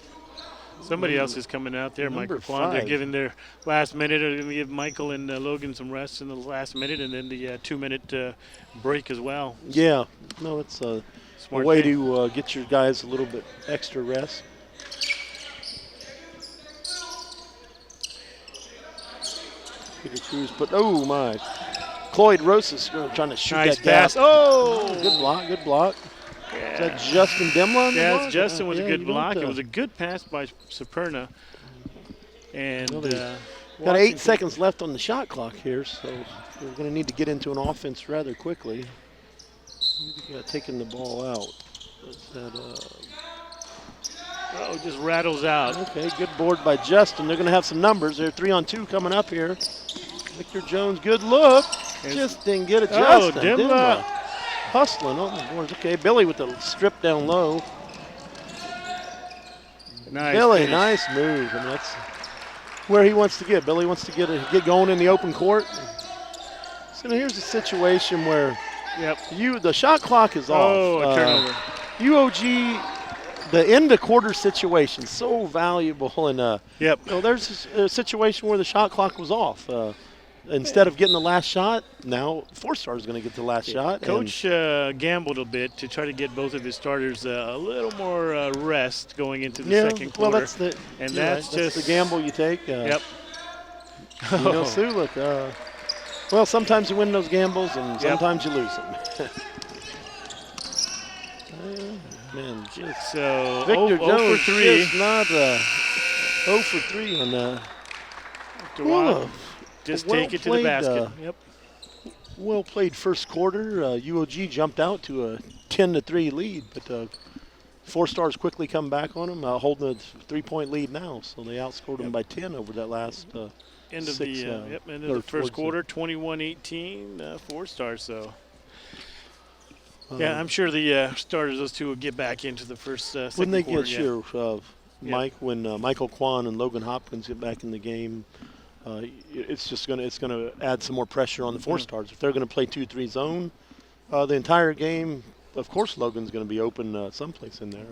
Somebody else is coming out there. Michael Klein. They're giving their last minute. They're going to give Michael and Logan some rest in the last minute, and then the 2-minute break as well. Yeah. No, it's a way to get your guys a little bit extra rest. Peter Cruz, oh my. Cloyd Rosas trying to shoot nice that pass. Oh! Good block. Is that Justin Demla? Yes, Justin was a good block. It was a good pass by Superna. And got 8 seconds left on the shot clock here, so we're going to need to get into an offense rather quickly. Taking the ball out. Just rattles out. Okay, good board by Justin. They're going to have some numbers. They're 3-on-2 coming up here. Victor Jones, good look. Just didn't get it. Justin Dimla. Hustling on the boards. Okay, Billy with the strip down low. Nice Billy, finish. nice move. I mean, that's where he wants to get. Billy wants to get going in the open court. So now here's a situation where the shot clock is off. Oh, a turnover. UOG, the end of quarter situation, so valuable. And there's a situation where the shot clock was off. Instead of getting the last shot, now 4 Stars is going to get the last shot. Coach gambled a bit to try to get both of his starters a little more rest going into the second quarter. Well, that's the gamble you take. Sulik. Well, sometimes you win those gambles, and sometimes you lose them. Man, so Victor 0 Jones for 3. Just not 0 for 3 on that. Just Well take it to the played, basket. Yep. Well played first quarter. UOG jumped out to a 10-3 lead, but Four Stars quickly come back on them, holding a 3-point lead now. So they outscored them by 10 over that last End of six, the end of the first quarter, 21-18, Four Stars. So yeah, I'm sure the starters, those two, will get back into the first second when they quarter. get sure, Mike, when Michael Kwan and Logan Hopkins get back in the game, it's gonna add some more pressure on the Four Stars. If they're gonna play 2-3 zone the entire game, of course Logan's gonna be open someplace in there.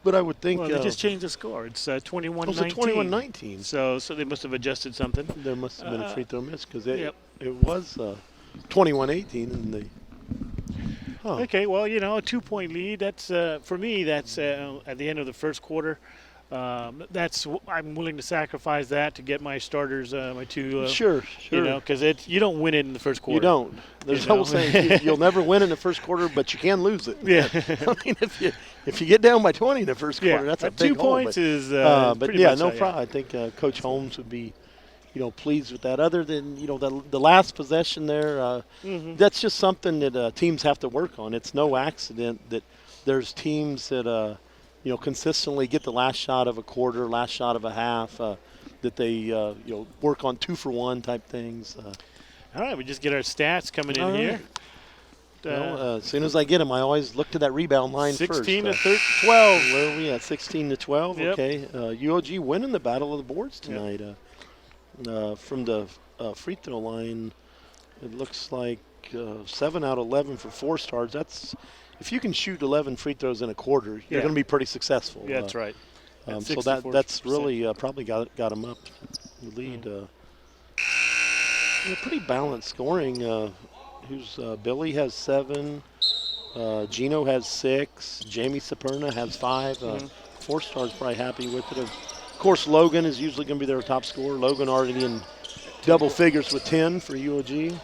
But I would think Well, they just changed the score. It's 21-19. it was 21-19. So they must have adjusted something. There must have been a free throw miss because it Yep. was 21-18 and they. Huh. Okay, well, a 2-point lead. That's for me. That's at the end of the first quarter. I'm willing to sacrifice that to get my starters, my two. Sure. Because you don't win it in the first quarter. You don't. There's a whole saying you'll never win in the first quarter, but you can lose it. Yeah. I mean, if you get down by 20 in the first quarter, that's a big 2 points hole, is. but pretty yeah, much no that, problem. I think Coach Holmes would be, pleased with that. Other than the last possession there, that's just something that teams have to work on. It's no accident that there's teams that consistently get the last shot of a quarter, last shot of a half, that they work on 2-for-1 type things. All right, we just get our stats coming in here. As soon as I get them, I always look to that rebound line 16 first. to 12. Where are we at? 16-12. Yep. Okay. UOG winning the battle of the boards tonight. From the free throw line, it looks like 7 out of 11 for Four Stars. That's if you can shoot 11 free throws in a quarter, you're going to be pretty successful. Yeah, that's right. So that's really probably got them up the lead. Pretty balanced scoring. Billy has 7, Gino has 6, Jamie Saperna has 5. Four Stars probably happy with it. Of course, Logan is usually going to be their top scorer. Logan already in double figures with 10 for UOG.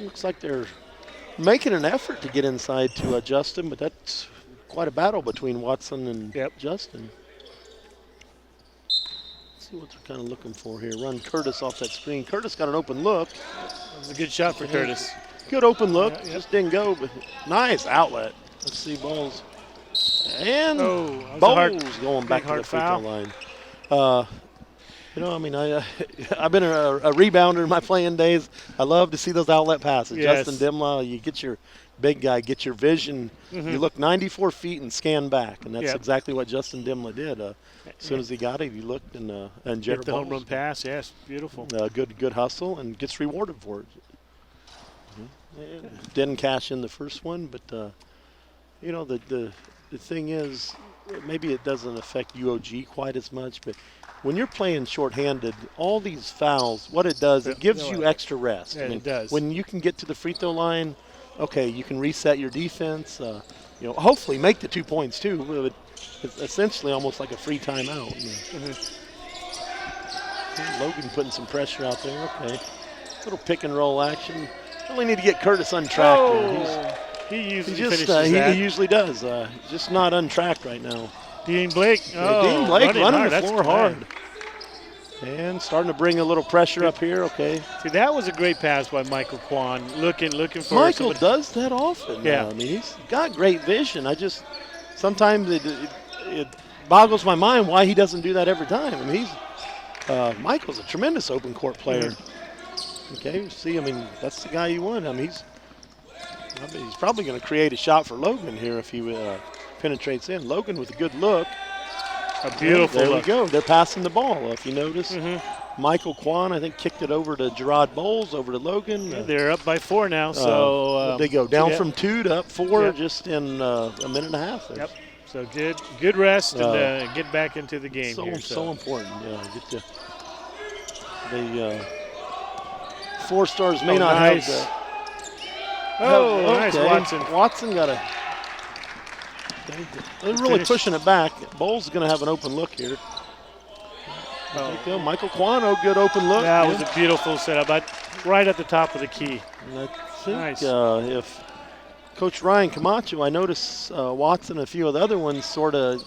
Looks like they're making an effort to get inside to Justin, but that's quite a battle between Watson and Justin. Let's see what they're kind of looking for here. Run Curtis off that screen. Curtis got an open look. That was a good shot for Curtis. Good open look. Just didn't go, but nice outlet. Let's see Bowles. And Bowles going back to the free throw line. I've been a rebounder in my playing days. I love to see those outlet passes. Yes. Justin Dimla, you get your big guy, get your vision. You look 94 feet and scan back, and that's exactly what Justin Dimla did. As soon as he got it, he looked and Jared the Bowles. home run pass. Yes, beautiful. Good hustle and gets rewarded for it. Didn't cash in the first one, but the thing is, maybe it doesn't affect UOG quite as much, but when you're playing shorthanded, all these fouls, what it does, it gives you extra rest. Yeah, it does. When you can get to the free throw line, okay, you can reset your defense. Hopefully make the 2 points too. But it's essentially almost like a free timeout. Logan putting some pressure out there. Okay, little pick and roll action. Really need to get Curtis untracked. He usually finishes that. He usually does. Just not untracked right now. Dean Blake. Dean Blake running the floor hard. Bad. And starting to bring a little pressure up here. Okay. See, that was a great pass by Michael Kwan. Looking for Michael somebody. does that often. Yeah. I mean, he's got great vision. Sometimes it boggles my mind why he doesn't do that every time. I mean, Michael's a tremendous open court player. Okay. See, that's the guy you want. He's probably going to create a shot for Logan here if he penetrates in. Logan with a good look. A beautiful There look. we go. They're passing the ball, if you notice. Michael Kwan, I think, kicked it over to Gerard Bowles, over to Logan. They're up by 4 now, so they go down from 2 to up 4 just in a minute and a half. There. Yep. So good rest and get back into the game. So important. Yeah, the Four Stars may not have the. Nice Watson. Watson got a. They're really pushing it back. Bowles is going to have an open look here. There you go. Michael Quano, good open look. That was a beautiful setup, but right at the top of the key. And I think if Coach Ryan Camacho, I noticed Watson and a few of the other ones sort of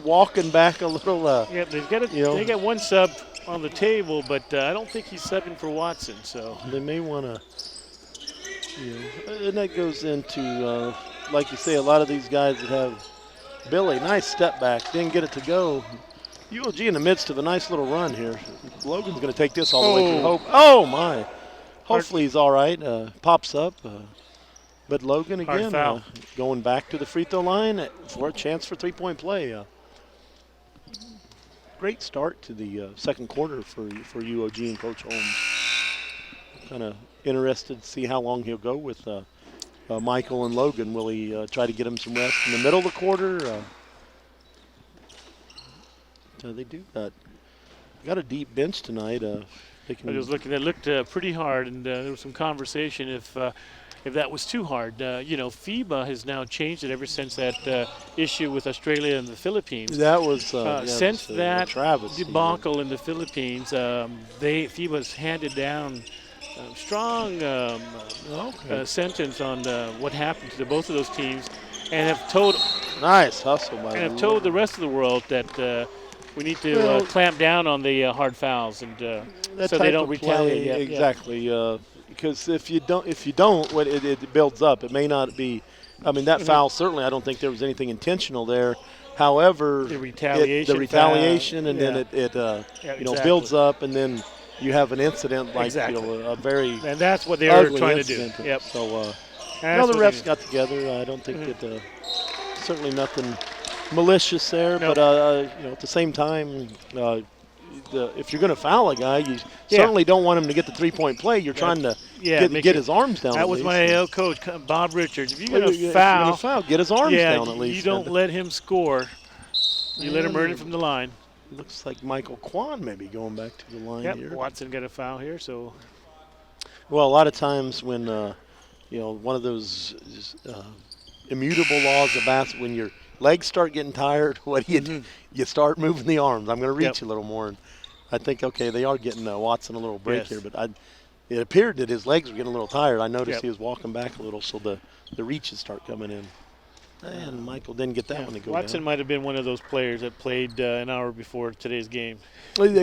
walking back a little. They've got they got one sub on the table, but I don't think he's subbing for Watson. So they may want to, and that goes into, like you say, a lot of these guys that have Billy, nice step back, didn't get it to go. UOG in the midst of a nice little run here. Logan's going to take this all the way through hope. Oh, my. Hopefully he's all right. Pops up. But Logan again going back to the free throw line for a chance for three-point play. Great start to the second quarter for UOG and Coach Holmes. Kind of interested to see how long he'll go with Michael and Logan. Will he try to get him some rest in the middle of the quarter? They do got a deep bench tonight. I was looking. It looked pretty hard, and there was some conversation if that was too hard. FIBA has now changed it ever since that issue with Australia and the Philippines. That was since that travesty, debacle in the Philippines. FIBA's handed down a strong sentence on what happened to both of those teams, and have told nice hustle by and have told the rest of the world that we need to clamp down on the hard fouls, and so they don't retaliate. Exactly. Because if you don't, it builds up. It may not be. I mean, that foul certainly. I don't think there was anything intentional there. However, the retaliation, and then it builds up, and then you have an incident like a very and that's what they were trying incident. to do. Yep. So the refs got together. I don't think that certainly nothing malicious there, but at the same time. If you're going to foul a guy, you certainly don't want him to get the three-point play. You're trying to get his arms down. That was my coach, Bob Richards. If you're going to foul, get his arms down at least. You don't let him score. You let him earn it from the line. Looks like Michael Kwan may be going back to the line here. Watson got a foul here. So, well, a lot of times when one of those immutable laws of basketball, when your legs start getting tired, what do you do? You start moving the arms. I'm going to reach a little more. And I think, they are getting Watson a little break here, but it appeared that his legs were getting a little tired. I noticed he was walking back a little, so the reaches start coming in. And Michael didn't get that one to go Watson down. might have been one of those players that played an hour before today's game. That's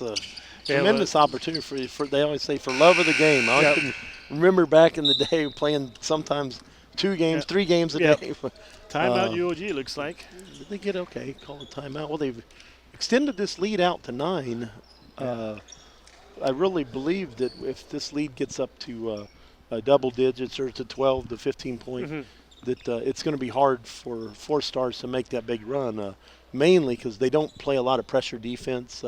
a tremendous opportunity for they always say for love of the game. I can remember back in the day playing sometimes 2 games, 3 games a day. Timeout UOG looks like. Did they get call a timeout? Well, they've extended this lead out to 9. I really believe that if this lead gets up to double digits or to 12 to 15 point, that it's going to be hard for Four Stars to make that big run, mainly because they don't play a lot of pressure defense.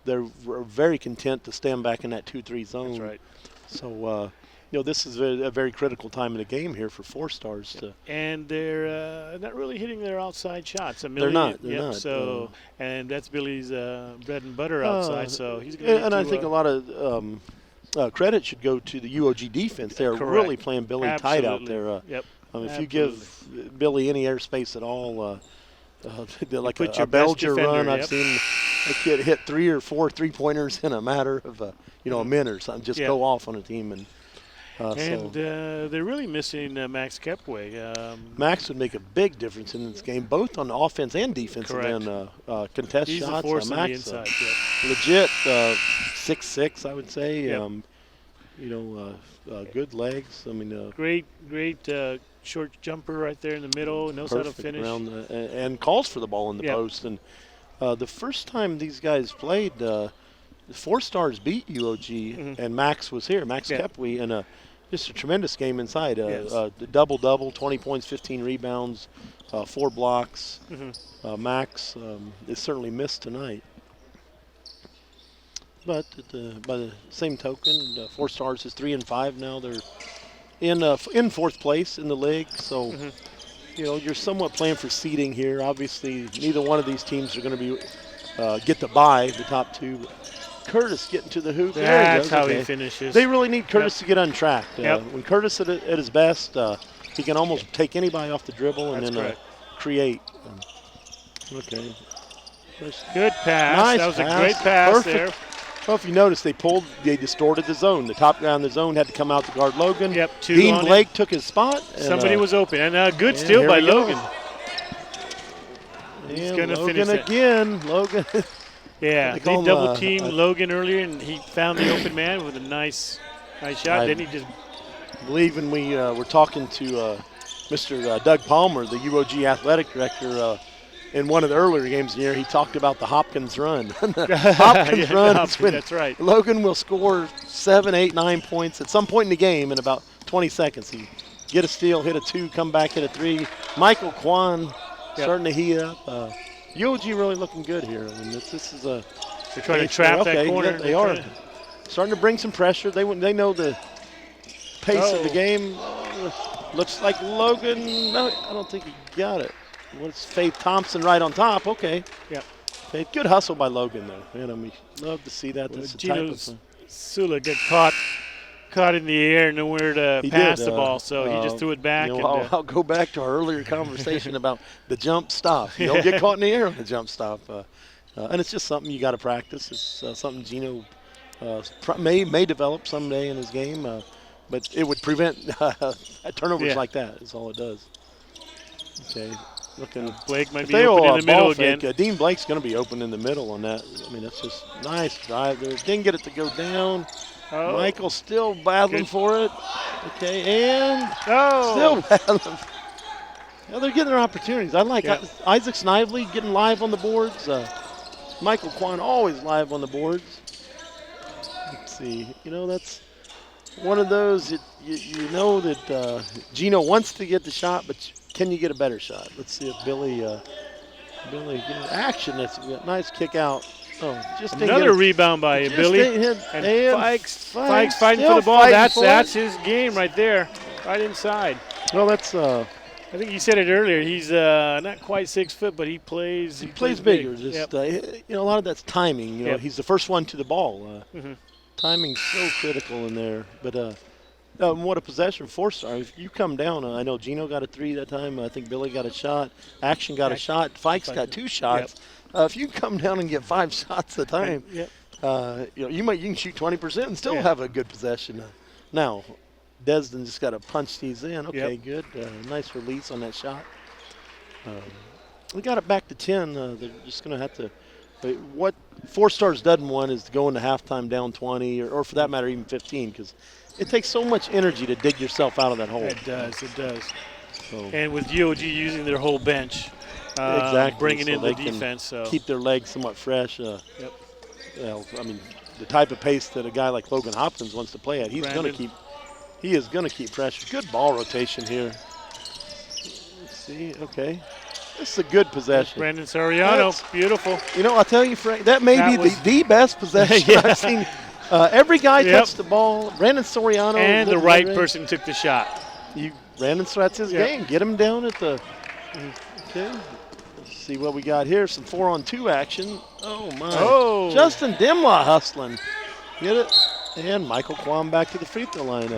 They're very content to stand back in that 2-3 zone. That's right. So, this is a very critical time in the game here for Four Stars. And they're not really hitting their outside shots. They're not. They're not. So, and that's Billy's bread and butter outside. So he's going to. And I think a lot of credit should go to the UOG defense. They're really playing Billy tight out there. If you give Billy any airspace at all, like a Belgian run, I've seen a kid hit 3 or 4 3-pointers in a matter of a minute or something. Just go off on a team and. They're really missing Max Kepway. Max would make a big difference in this game, both on the offense and defense. And contest He's shots. A force Max, on the inside. Legit 6'6", I would say. Good legs. I mean, great short jumper right there in the middle. Knows how to finish. And calls for the ball in the post. And the first time these guys played, the Four Stars beat UOG, and Max was here. Max Kepway in just a tremendous game inside. Double-double, 20 points, 15 rebounds, 4 blocks. Max is certainly missed tonight. But by the same token, Four Stars is 3-5 now. They're in fourth place in the league. So, you're somewhat playing for seeding here. Obviously, neither one of these teams are going to be get the bye, the top 2. Curtis getting to the hoop. That's how he finishes. They really need Curtis to get untracked. When Curtis at his best, he can almost take anybody off the dribble and then create. Okay. Good pass. Nice that was pass. A great pass Perfect. there. Well, if you notice, they distorted the zone. The top guy in the zone had to come out to guard Logan. Two Dean on Blake took his spot. And, somebody was open. And good steal by Logan. He's And going to Logan finish it. again. Logan. Yeah, They they call him, double teamed Logan earlier, and he found the open man with a nice shot. Then he just I believe when we were talking to Mr. Doug Palmer, the UOG athletic director, in one of the earlier games here, he talked about the Hopkins run. The Hopkins Yeah, run Hopkins, is when that's right. Logan will score 7, 8, 9 points at some point in the game in about 20 seconds. He get a steal, hit a 2, come back, hit a 3. Michael Kwan starting to heat up. UOG really looking good here. I mean, this is a. They're trying to trap that corner. Yeah, they are starting to bring some pressure. They know the pace of the game. Looks like Logan. No, I don't think he got it. What's Faith Thompson right on top? Okay. Yeah. Faith, good hustle by Logan though. Man, we love to see that. Well, That's the Gino type of Sula got caught in the air, nowhere to pass the ball, so he just threw it back. I'll go back to our earlier conversation about the jump stop. You don't get caught in the air on the jump stop. And it's just something you got to practice. It's something Gino may develop someday in his game, but it would prevent turnovers like that. Is all it does. Okay, looking. Blake might be open in the middle again. Dean Blake's going to be open in the middle on that. I mean, that's just nice drive there. Didn't get it to go down. Michael still battling for it. Okay, and still battling. Well, they're getting their opportunities. I like Isaac Snively getting live on the boards. Michael Kwan always live on the boards. Let's see. That's one of those you know that Gino wants to get the shot, but can you get a better shot? Let's see if Billy action. That's a nice kick out. Oh, just another rebound by Billy. And Fikes fighting for the ball. That's his game right there, right inside. Well, that's. I think you said it earlier. He's not quite 6 foot, but he plays. He plays bigger. Just a lot of that's timing. He's the first one to the ball. Timing's so critical in there. But what a possession, 4-star. If you come down, I know Gino got a 3 that time. I think Billy got a shot. Action got a shot. Fikes got 2 shots. If you come down and get 5 shots at a time, you can shoot 20% and still have a good possession. Now, Desden just got to punch these in. Okay, good. Nice release on that shot. We got it back to 10. They're just going to have to. What 4-stars doesn't want is to go into halftime down 20 or for that matter even 15 because it takes so much energy to dig yourself out of that hole. It does. So. And with UOG using their whole bench, bringing in the defense. So keep their legs somewhat fresh. The type of pace that a guy like Logan Hopkins wants to play at, he is going to keep pressure. Good ball rotation here. Let's see. Okay. This is a good possession. Brandon Soriano, beautiful. I'll tell you, Frank, that may be the best possession I've seen. Every guy touched the ball. Brandon Soriano. And the right person took the shot. Brandon, that's his game. Get him down at the. Okay. Let's see what we got here. Some 4-on-2 action. Oh, my. Oh. Justin Dimlaw hustling. Get it? And Michael Kwan back to the free throw line.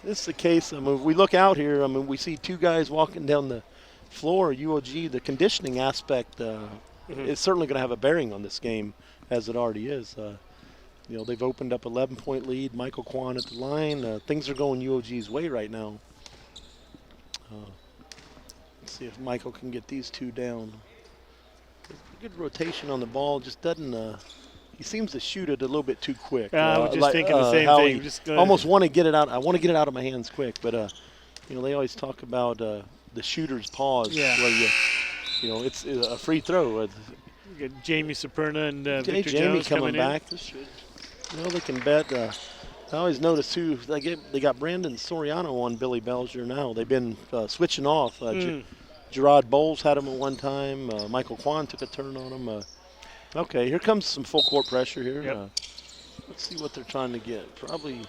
This is the case. We look out here. We see 2 guys walking down the floor. UOG, the conditioning aspect is certainly going to have a bearing on this game, as it already is. They've opened up 11-point lead. Michael Kwan at the line. Things are going UOG's way right now. Let's see if Michael can get these 2 down. Good rotation on the ball. Just doesn't. He seems to shoot it a little bit too quick. I was just thinking the same thing. Just almost want to get it out. I want to get it out of my hands quick, but they always talk about the shooter's pause. Yeah. Where it's a free throw. You got Jamie Saperna and Victor Jamie Jones coming back. In. They can bet. I always notice too. They got Brandon Soriano on Billy Belger now. They've been switching off. Gerard Bowles had him at one time. Michael Kwan took a turn on him. Okay, here comes some full court pressure here. Yep. Let's see what they're trying to get. Probably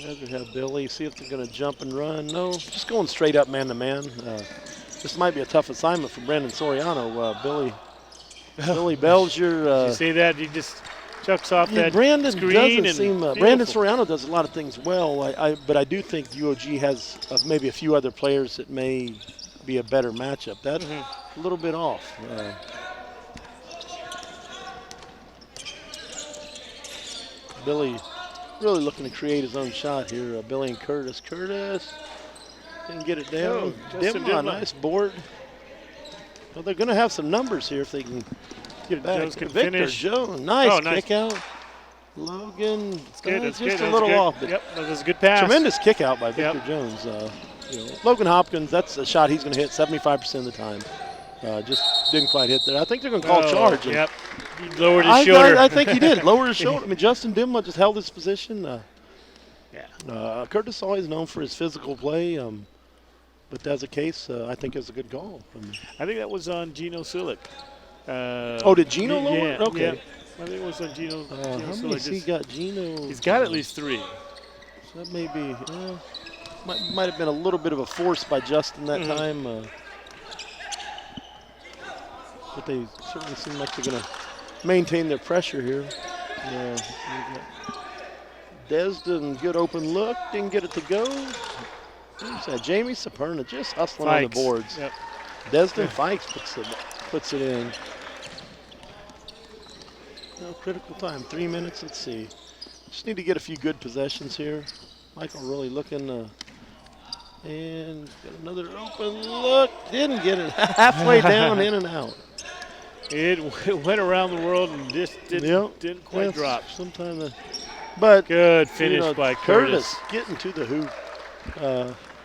rather have Billy. See if they're going to jump and run. No, just going straight up man to man. This might be a tough assignment for Brandon Soriano. Billy Belger. Did you see that? He just chucks off that Brandon screen. Doesn't seem. Brandon Soriano does a lot of things well. But I do think UOG has maybe a few other players that may be a better matchup. That's a little bit off. Billy really looking to create his own shot here. Billy and Curtis. Curtis didn't get it down. Dimlaw, nice board. Well, they're going to have some numbers here if they can get back. Jones can Victor finish. Jones, nice Oh, nice. kick out. Logan, It's good. It's just good. a little off. But Yep, that was a good pass. tremendous kick out by Victor Yep. Jones. Logan Hopkins, that's a shot he's going to hit 75% of the time. Just didn't quite hit there. I think they're going to call charge. Yep. He lowered his shoulder. I think he did. Lower his shoulder. I mean, Justin Dimla just held his position. Curtis always known for his physical play. But as a case, I think it was a good call. I think that was on Gino Sulik. Did Gino lower? Yeah. Okay. Yeah. I think it was on Gino. How Gino many Sulik. has he got? Gino. He's got at least 3. So that may be. Might have been a little bit of a force by Justin that time. But they certainly seem like they're going to maintain their pressure here. Desden, good open look, didn't get it to go. Who's that? Jamie Saperna just hustling on the boards. Yep. Desden Fikes puts it in. Critical time, 3 minutes. Let's see. Just need to get a few good possessions here. Michael really looking, and got another open look. Didn't get it. Halfway down, in and out. It went around the world and just didn't quite drop. Sometimes, but good finish by Curtis. Getting to the hoop.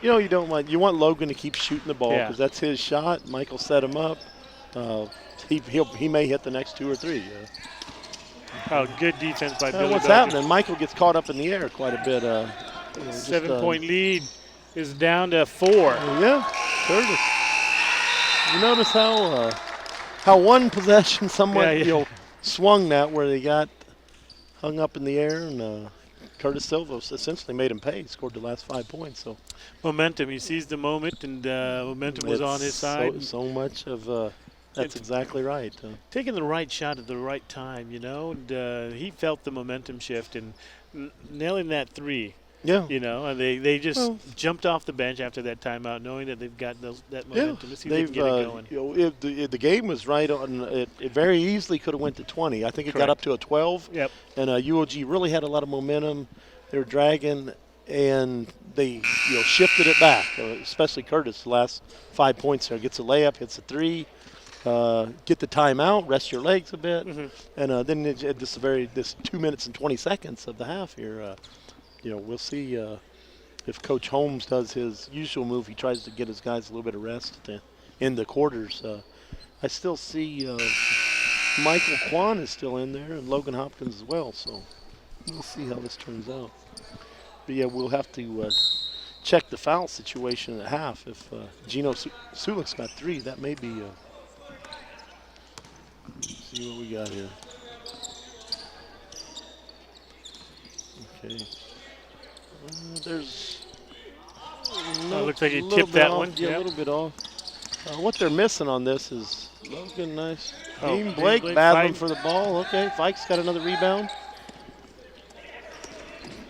You want Logan to keep shooting the ball because that's his shot. Michael set him up. He may hit the next 2 or 3. Oh, good defense by Billy. What's happening? Michael gets caught up in the air quite a bit. 7-point lead is down to 4. Yeah, Curtis. You notice how one possession somewhat swung that where they got hung up in the air, and Curtis Silva essentially made him pay. He scored the last 5 points. So momentum. He seized the moment, and momentum was on his side. So much of that's exactly right. Taking the right shot at the right time, and he felt the momentum shift and nailing that 3. Yeah. And they just jumped off the bench after that timeout, knowing that they've got that momentum. See if they can get it going. If the game was right on, it very easily could have went to 20. I think it got up to a 12. Yep. And UOG really had a lot of momentum. They were dragging, and they shifted it back. Especially Curtis, the last 5 points there, gets a layup, hits a 3. Get the timeout, rest your legs a bit, and then this 2 minutes and 20 seconds of the half here. We'll see if Coach Holmes does his usual move. He tries to get his guys a little bit of rest in the quarters. I still see Michael Kwan is still in there, and Logan Hopkins as well. So we'll see how this turns out. But yeah, we'll have to check the foul situation at half. If Gino Sulik's got 3, that may be. See what we got here. Okay. There's. Looks like he tipped that one. Yeah, a little bit off. What they're missing on this is Logan, nice. Dean Blake battling for the ball. Okay, Fikes got another rebound.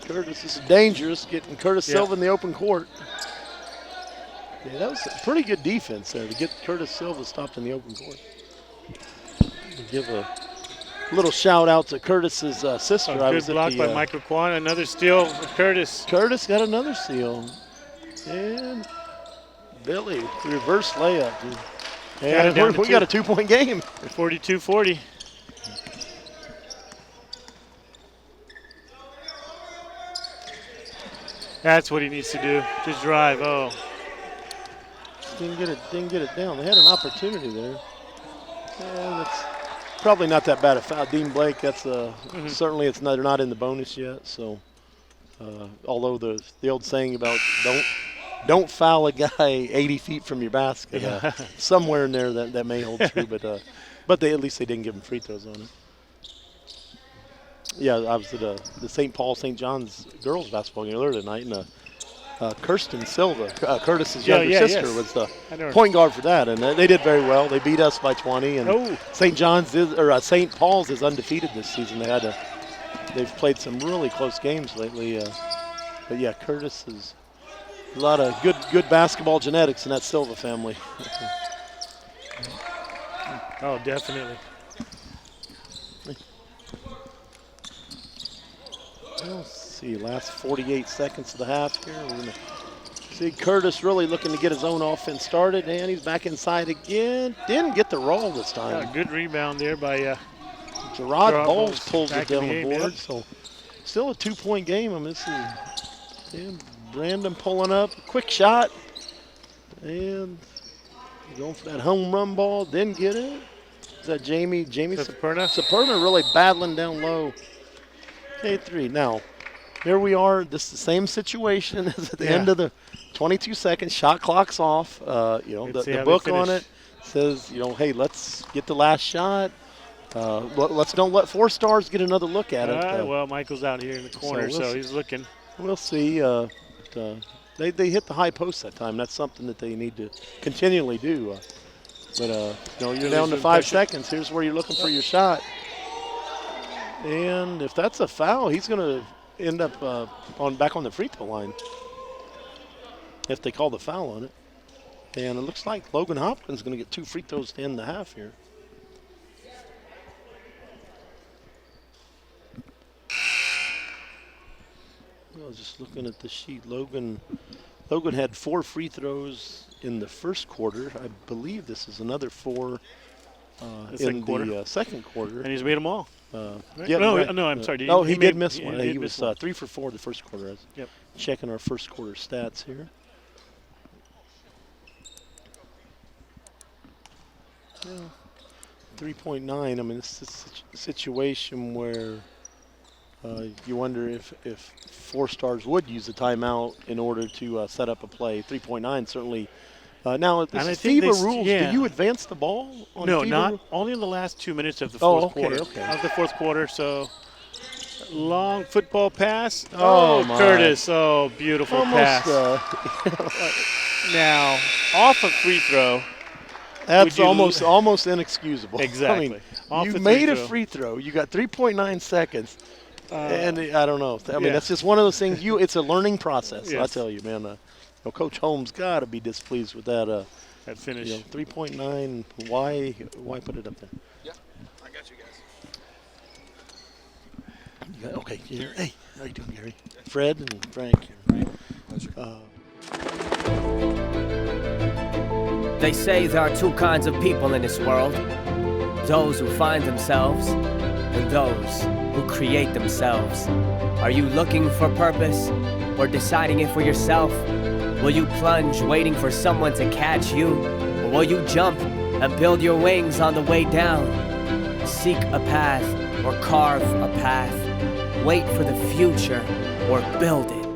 Curtis, this is dangerous, getting Curtis Silva in the open court. Yeah, that was a pretty good defense there to get Curtis Silva stopped in the open court. Give a little shout out to Curtis's sister. Good block by Michael Kwan. Another steal for Curtis. Curtis got another steal. And Billy, reverse layup. And we got a 2-point game. 42-40. That's what he needs to do. Just drive. Oh. Didn't get it down. They had an opportunity there. And it's probably not that bad a foul. Dean Blake, that's certainly they're not in the bonus yet. So, although the old saying about don't foul a guy 80 feet from your basket, somewhere in there that may hold true. But at least they didn't give him free throws on it. Yeah, I was at the St. Paul St. John's girls basketball game earlier tonight, and Kirsten Silva, Curtis's younger sister, was the point guard for that, and they did very well. They beat us by 20, and St. Paul's is undefeated this season. They've played some really close games lately, but yeah, Curtis is a lot of good basketball genetics in that Silva family. Oh, definitely. Let's see, last 48 seconds of the half here. We're going to See Curtis really looking to get his own offense started, and he's back inside again. Didn't get the roll this time. Yeah, good rebound there by Gerard Bowles pulls it back in down the game, board. yeah. So still a 2-point game. I mean, this is Brandon pulling up. Quick shot. And going for that home run ball. Didn't get it. Is that Jamie Saperna? Saperna really battling down low. K3. Now, here we are. This is the same situation as at the end of the 22 seconds. Shot clock's off. The book on it says, hey, let's get the last shot. Let's don't let 4 stars get another look at it. Well, Michael's out here in the corner, so he's looking. We'll see. They hit the high post that time. That's something that they need to continually do. You're down to 5 seconds. Here's where you're looking for your shot. And if that's a foul, he's going to end up back on the free throw line if they call the foul on it. And it looks like Logan Hopkins is going to get 2 free throws to end the half here. I was just looking at the sheet. Logan had 4 free throws in the first quarter. I believe this is another 4 in the second quarter. And he's made them all. Right? No, I'm sorry. He did miss one. He was 3 for 4 the first quarter. Yep. Checking our first quarter stats here. Yeah. 3.9. I mean, it's a situation where you wonder if 4 stars would use a timeout in order to set up a play. 3.9 certainly. Now, this is FIBA rules. Do you advance the ball? No, not only in the last 2 minutes of the fourth quarter. Okay. Of the fourth quarter, so long football pass. My. Curtis. Oh, beautiful pass. Now, off a free throw. That's almost inexcusable. Exactly. You made a free throw. You got 3.9 seconds. And I don't know. I mean, that's just one of those things. It's a learning process. Yes. I tell you, man. Coach Holmes got to be displeased with that. That finish. 3.9. Why put it up there? Yeah, I got you guys. Okay. Hey, how you doing, Gary? Fred and Frank. Pleasure. They say there are 2 kinds of people in this world. Those who find themselves and those who create themselves. Are you looking for purpose or deciding it for yourself? Will you plunge waiting for someone to catch you? Or will you jump and build your wings on the way down? Seek a path or carve a path. Wait for the future or build it.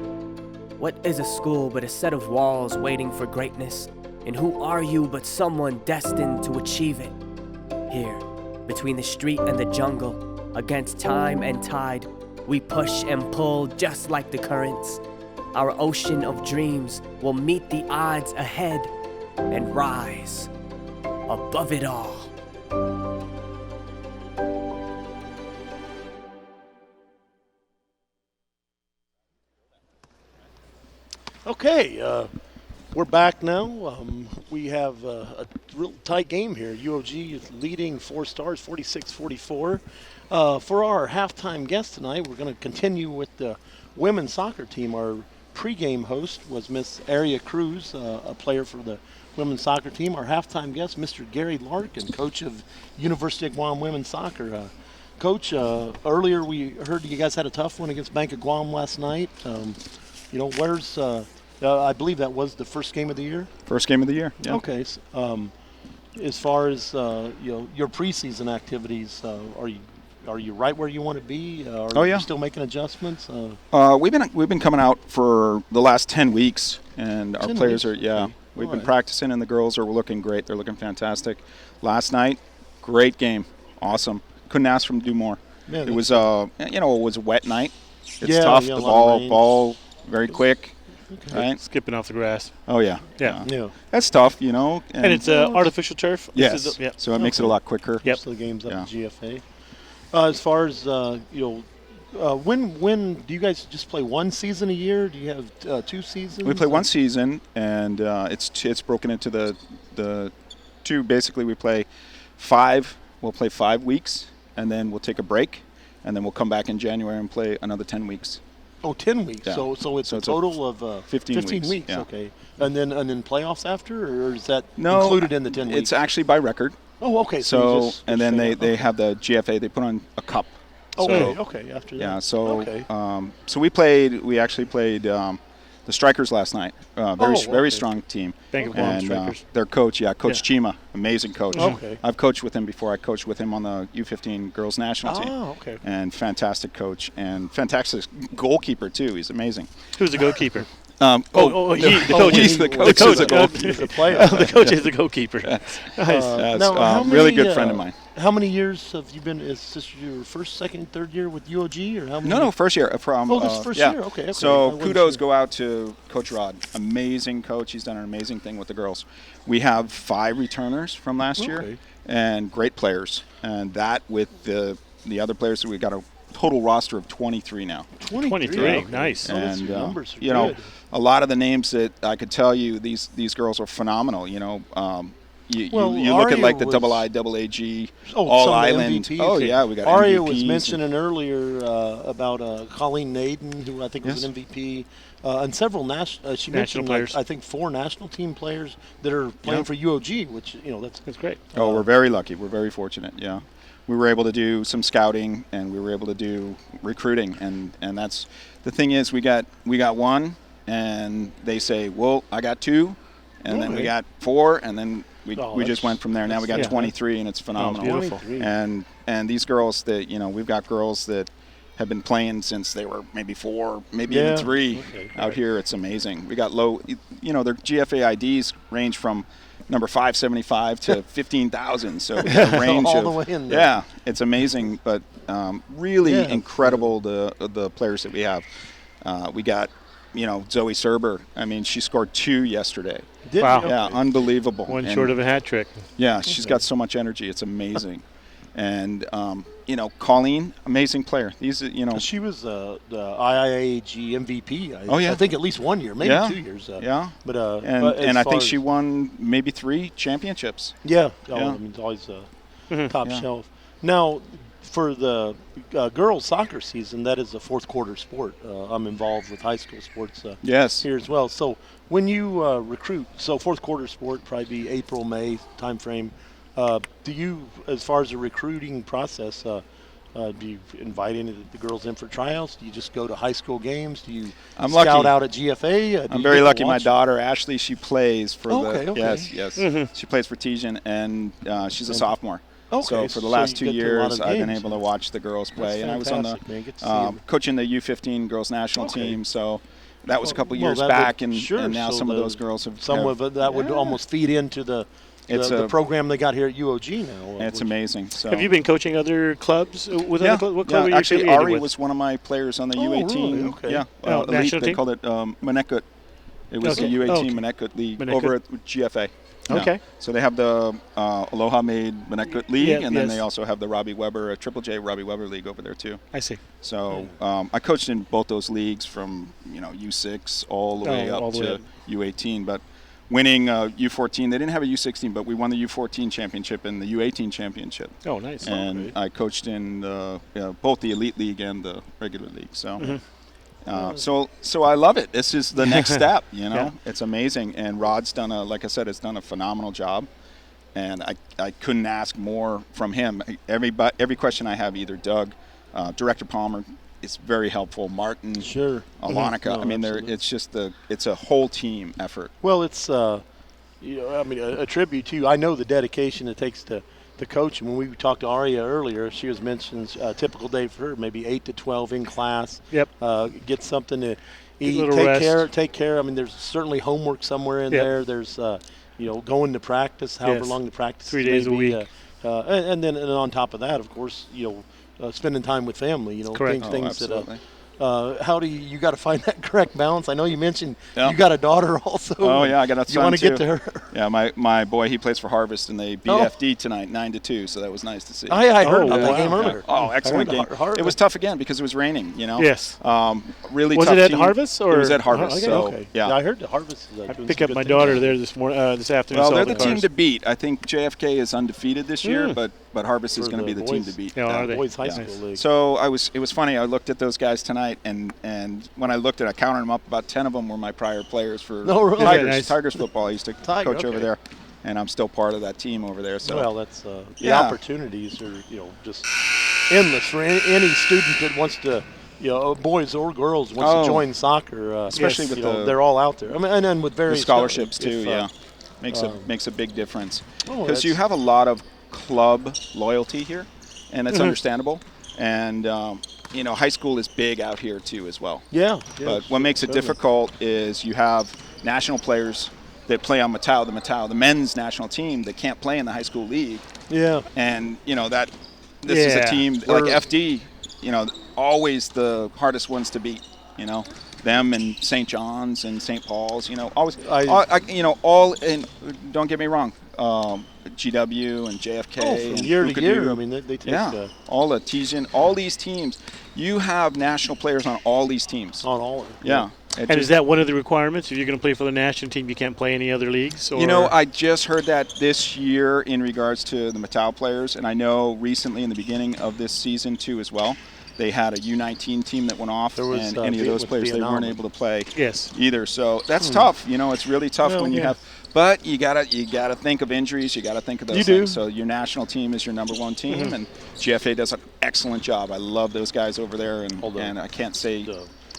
What is a school but a set of walls waiting for greatness? And who are you but someone destined to achieve it? Here, between the street and the jungle, against time and tide, we push and pull just like the currents. Our ocean of dreams will meet the odds ahead and rise above it all. Okay, we're back now. We have a real tight game here. UOG is leading 4 stars, 46-44. For our halftime guest tonight, we're going to continue with the women's soccer team. Our pregame host was Miss Aria Cruz, a player for the women's soccer team. Our halftime guest, Mr. Gary Larkin, coach of University of Guam women's soccer. Coach, earlier we heard you guys had a tough one against Bank of Guam last night. Where's I believe that was the first game of the year? First game of the year, yeah. Okay. As far as your preseason activities, are you right where you want to be? Are you still making adjustments? We've been coming out for the last 10 weeks, and our players are we've been practicing, and the girls are looking great. They're looking fantastic. Last night, great game, awesome. Couldn't ask them to do more. Man, it was it was a wet night. It's tough. The ball very quick. Okay. Right? Skipping off the grass. Oh, yeah. Yeah. That's tough, And it's artificial turf? Yes. So it makes it a lot quicker. Yep. So the game's up in GFA. As far as, when do you guys just play one season a year? Do you have 2 seasons? We play one season, and it's broken into the 2. Basically, we play 5. We'll play 5 weeks, and then we'll take a break, and then we'll come back in January and play another 10 weeks. Oh, 10 weeks. Yeah. So it's So a it's a total of 15 weeks, yeah. Okay. And then playoffs after, or is that No, included in the 10 weeks? It's actually by record. Oh, okay. So, you just and then stay they up. have the GFA. They put on a cup. Okay. So, Okay. After that. Yeah. So, Okay. so we actually played the Strikers last night. Very okay. strong team. Bank of Guam And Strikers. their coach, Coach Chima, amazing coach. Okay. I've coached with him before. I coached with him on the U15 girls national team. Oh, okay. And fantastic coach and fantastic goalkeeper too. He's amazing. Who's the goalkeeper? The coach. He's the coach. Is a goalkeeper. He's a player. The coach is the goalkeeper. Nice. Yes, Now, how really many, good friend of mine. How many years have you been? Is this your first, second, third year with UOG, or how many? No, first year. From Oh, this is first yeah. year. Okay. I So wasn't kudos sure. go out to Coach Rod. Amazing coach. He's done an amazing thing with the girls. We have 5 returners from last year, Okay. and great players. And that with the other players, we got a total roster of 23 now. 23. Okay. Nice. Oh, that's And your numbers are you know, good. a lot of the names that I could tell you, these girls are phenomenal. You know, you look at Aria like the was- double IAAG, Oh, all some of the island. MVPs. Oh yeah, we got Aria MVPs was and- mentioning earlier about Colleen Naden, who I think was Yes. an MVP, and several national. She National mentioned players. I think 4 national team players that are playing Yeah. for UOG, which that's That's great. Oh, we're very lucky. We're very fortunate. Yeah, we were able to do some scouting, and we were able to do recruiting, and that's the thing is we got one, and they say, well, I got 2, and then we Okay. got 4, and then we Oh, just that's- went from there. Now we got yeah. 23, and it's phenomenal. beautiful. 23. And these girls that we've got girls that have been playing since they were maybe 4, maybe Yeah. even 3 Okay. out here. It's amazing. We got low, their GFA IDs range from number 575 to 15,000. So we got a range All of the way in there. yeah, it's amazing, but really Yeah. incredible the players that we have. We got Zoe Serber. I mean, she scored 2 yesterday. Did Wow. you? Yeah, Okay. unbelievable. One And- short of a hat trick. yeah, she's got so much energy. It's amazing. And Colleen, amazing player. These, She was the IIAG MVP. Oh, yeah. I think at least 1 year, maybe Yeah. 2 years. yeah. But And I as think far she as- won maybe 3 championships. Yeah. Oh, Yeah. I mean, it's always Mhm. top Yeah. shelf. Now, for the girls' soccer season, that is a fourth quarter sport. I'm involved with high school sports Yes. here as well. So when you recruit, so fourth quarter sport, probably be April, May time frame. Do you, as far as the recruiting process, do you invite any of the girls in for tryouts? Do you just go to high school games? Do you I'm scout lucky. out at GFA? Do I'm you very get to lucky. My watch? daughter Ashley, she plays for Okay, the okay. yes. Mhm. She plays for Triton, and she's a And- sophomore. Okay, So for the so last you 2 get to a lot years, of I've been games. able to watch the girls play, and I was on the fantastic, man. Get to see 'em. coaching the U15 girls national Okay. team. So that was a couple Well, years that back, would- and, sure, and now so some of the- those girls have. Some of it that would Yeah. almost feed into the It's the a- program they got here at UOG now. It's amazing. So Have you been coaching other clubs? With Yeah, other what club yeah. are you Actually, affiliated Ari with? was one of my players on the Oh, U18. really? Okay. Yeah, Oh, elite. national They team? called it Menekut. It was Okay. the U18 Oh, okay. Menekut League Menekut. over at GFA. Yeah. Okay. So they have the Aloha Made Menekut League, Yeah, and then yes. they also have the Robbie Weber, Triple J Robbie Weber League over there too. I see. So I coached in both those leagues from U6 all the way all up the way to up. U18. But winning U14, they didn't have a U16, but we won the U14 championship and the U18 championship. Oh, nice. And I coached in both the elite league and the regular league. So. Mhm. So I love it. This is the next step, Yeah. It's amazing. And Rod's done like I said, has done a phenomenal job. And I couldn't ask more from him. Every question I have, either Doug, Director Palmer is very helpful, Martin, Sure. Alonica. No, I mean, absolutely. it's just it's a whole team effort. Well, it's a tribute to. I know the dedication it takes to coach. And when we talked to Aria earlier, she was mentioning a typical day for her, maybe 8 to 12 in class. Yep. Get something to a eat, little take rest. care. I mean, there's certainly homework somewhere in Yep. there. There's going to practice, however Yes. long the practice 3 may days a be, week. and then on top of that, of course, spending time with family. Correct. Things absolutely. that. How do you got to find that correct balance? I know you mentioned Yeah. you got a daughter also. Oh yeah, I got a son You want to too. get to her? Yeah, my boy, he plays for Harvest, and they beat Oh. FD tonight 9-2. So that was nice to see. I heard Oh, about that wow. game Yeah. earlier. Oh, excellent I game. heard Har- It was tough again because it was raining. Yes. Really Was tough it at team. Harvest, or It was at Harvest. Okay. So Okay. yeah. I heard the Harvest. Is I doing pick some up good my things. daughter there this afternoon. Well, saw they're the cars. team to beat. I think JFK is undefeated this year, but but Harvest is For going to be the team to boys. beat. Yeah, are they? Boys High Yeah. School League. So it was funny. I looked at those guys tonight, and when I looked at, I counted them up. About 10 of them were my prior players for No, really? Tigers. Nice. Tigers football. I used to Tiger, coach over okay. there, and I'm still part of that team over there. So Well, that's the Yeah. opportunities are just endless for any student that wants to, boys or girls wants Oh. to join soccer. Especially with the- they're all out there. I mean, and then with the various scholarships too. if, Yeah, makes a big difference Oh, because you that's- have a lot of club loyalty here, and it's understandable. And high school is big out here too as well. Yeah. But what makes it difficult is you have national players that play on the men's national team that can't play in the high school league. Yeah. And, that this is a Yeah. team like FD, always the hardest ones to beat, them and St. John's and St. Paul's, always, all, and don't get me wrong, GW and JFK. From and year to year, Bookadoo. I mean, they take All the Tijan, all these teams, you have national players on all these teams. on all. Yeah. And is that one of the requirements? If you're going to play for the national team, you can't play any other leagues? Or? I just heard that this year in regards to the Mattel players, and I know recently in the beginning of this season too as well, they had a U19 team that went off, There was, and any of those with players, they Vietnam. weren't able to play Yes. either. So that's tough. It's really tough Well, when you yeah. have. But you gotta think of injuries. You gotta think of those You do. things. So your national team is your number one team, and GFA does an excellent job. I love those guys over there, and I can't say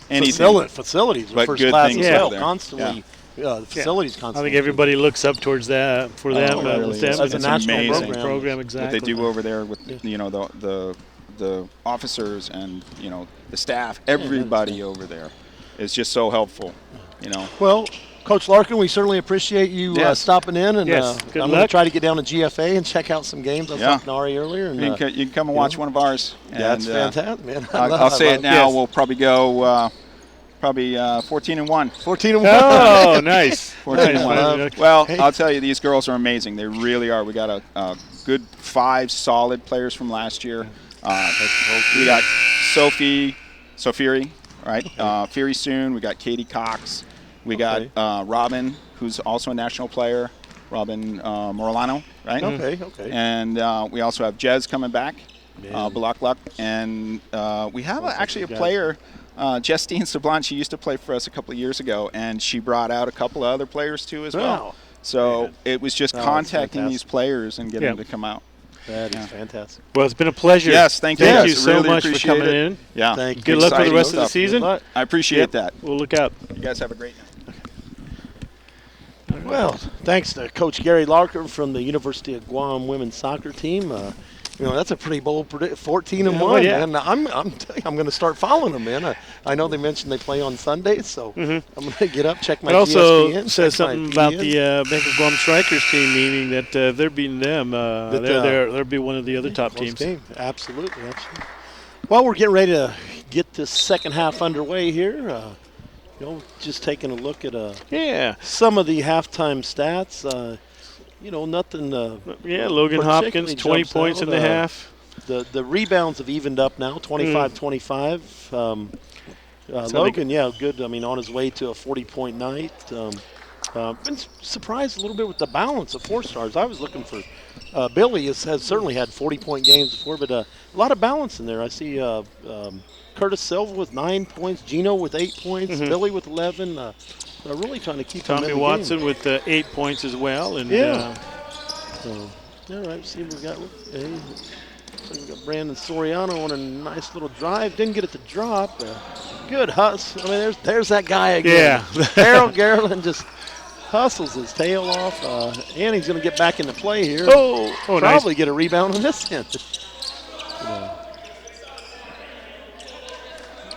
anything. Facilities are but first good class things as well. over there. Constantly, the facilities I constantly. think everybody looks up towards that for them. it really with them. is. As a It's national amazing. program. What exactly. they do over there with the officers and the staff, everybody over there is just so helpful. Well, Coach Larkin, we certainly appreciate you Yes. stopping in, and Yes, I'm good going to luck. try to get down to GFA and check out some games. I was Yeah. talking to Ari earlier, and You can come and watch one of ours. that's and, fantastic, man. I'll say it now. Yes. We'll probably go 14-1. 14-1. Oh, nice. 14-1. Nice. Well, Hey. I'll tell you, these girls are amazing. They really are. We got a good 5 solid players from last year. We got Sophiri, right? Fury soon. We got Katie Cox. We got Robin, who's also a national player. Robin Morlano, right? Okay. And we also have Jez coming back, Balaklak. And we have actually a player, Justine Sablan. She used to play for us a couple of years ago, and she brought out a couple of other players too as well. Wow. So it was just that's contacting fantastic. these players and getting them to come out. That is fantastic. Well, it's been a pleasure. Yes, thank you. Thank guys. you so Really much for appreciate coming it. in. Yeah. Thank you. Good luck for the Exciting rest of the stuff. season. Good luck. I appreciate that. We'll look out. You guys have a great night. Well, thanks to Coach Gary Larkin from the University of Guam women's soccer team. That's a pretty bold 14-1, well, yeah. man. I'm going to start following them, man. I know they mentioned they play on Sundays, so I'm going to get up, check my It also GSPN, says check my something about PN. the Bank of Guam Strikers team, meaning that if they're beating them, they'll be one of the other top Close teams. game. Absolutely. Well, we're getting ready to get this second half underway here. Just taking a look at Yeah. some of the halftime stats. Nothing. Yeah, Logan Hopkins, particularly 20 jumps points out. in the half. The rebounds have evened up now, 25-25. Logan, good. I mean, on his way to a 40-point night. Been surprised a little bit with the balance of 4 stars. I was looking for Billy has certainly had 40-point games before, but a lot of balance in there. I see Curtis Silva with 9 points, Gino with 8 points, Billy with 11. Really trying to keep them Tommy in the Watson game. with 8 points as well. And So, all right, see what we got. So we got Brandon Soriano on a nice little drive. Didn't get it to drop. Good hustle. I mean, there's that guy again. Yeah. Harold Garland just hustles his tail off. And he's going to get back into play here. Oh, Probably nice. get a rebound on this end.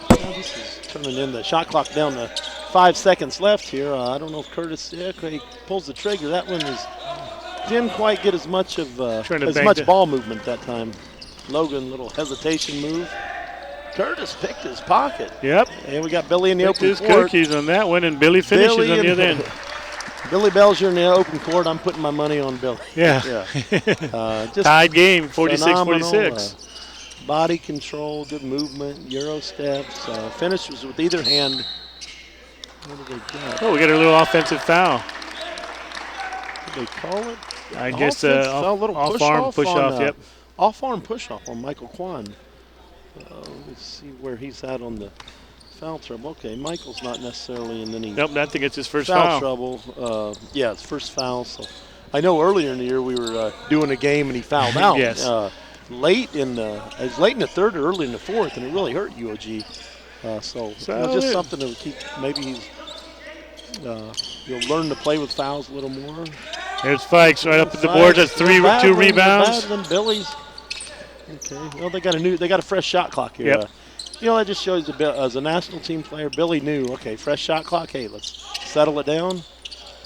This is turning in the shot clock down to 5 seconds left here. I don't know if Curtis he pulls the trigger. That one didn't quite get as much of Trying to as bank much the- ball movement that time. Logan, little hesitation move. Curtis picked his pocket. Yep. And we got Billy in the Picked open his court. cookies on that one, and Billy finishes Billy on the and- other end. Billy Belgier in the open court. I'm putting my money on Billy. Yeah. Just Tied game, 46-46. phenomenal, body control, good movement, Euro steps. Finishes with either hand. What did they got? Oh, we got a little offensive foul. Did they call it? I guess Offense foul, little off arm push on, off. Yep. off-arm push-off on Michael Kwan. Let's see where he's at on the foul trouble. Okay, Michael's not necessarily in any Nope, I think it's his first foul foul. trouble. Yeah, it's first foul. So I know earlier in the year we were doing a game and he fouled out. Yes. It was late in the third or early in the fourth, and it really hurt UOG. So just something to keep. Maybe he's learn to play with fouls a little more. There's Fikes right up at the board. That's 2 rebounds. Than Billy's. Okay. Well, they got a fresh shot clock here. Yep. That just shows as a national team player, Billy knew. Okay, fresh shot clock. Hey, let's settle it down.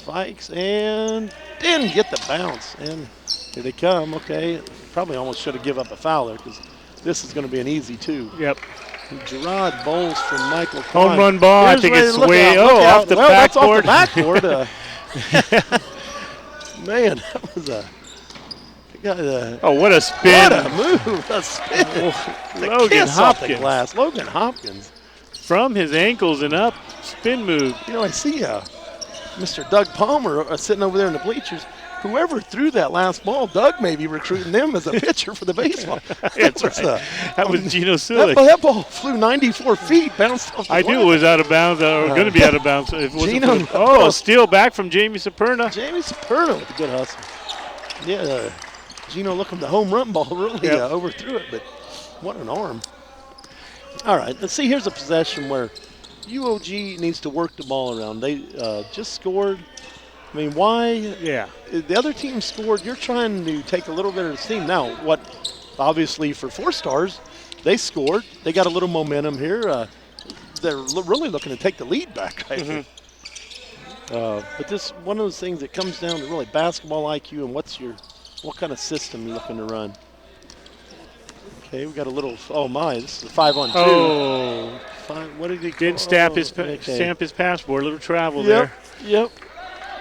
Fikes and didn't get the bounce. And here they come. Okay, probably almost should have given up a foul there because this is going to be an easy 2. Yep. Gerard Bowles from Michael. Home run ball. I think it's way off the backboard. That's off the backboard. Man, that was a. What a spin. What a move. A spin. Logan Hopkins. Glass. Logan Hopkins. From his ankles and up, spin move. I see Mr. Doug Palmer sitting over there in the bleachers. Whoever threw that last ball, Doug may be recruiting them as a pitcher for the baseball. That's right. That was Gino Sulik. That ball flew 94 feet, bounced off the I knew it was out of bounds, or going to be out of bounds. If it wasn't Gino, steal back from Jamie Saperna. Jamie Saperna with a good hustle. Yeah, Gino looking the home run ball really overthrew it, but what an arm. All right, let's see. Here's a possession where UOG needs to work the ball around. They just scored. I mean, why? Yeah. The other team scored. You're trying to take a little bit of the steam. Now, obviously for 4 stars, they scored. They got a little momentum here. They're really looking to take the lead back right here. But this one of those things that comes down to really basketball IQ and what kind of system you're looking to run. Okay, we got a little. Oh my! This is a 5-on-2. Oh, what did he? Didn't stamp his passport. A little travel there. Yep.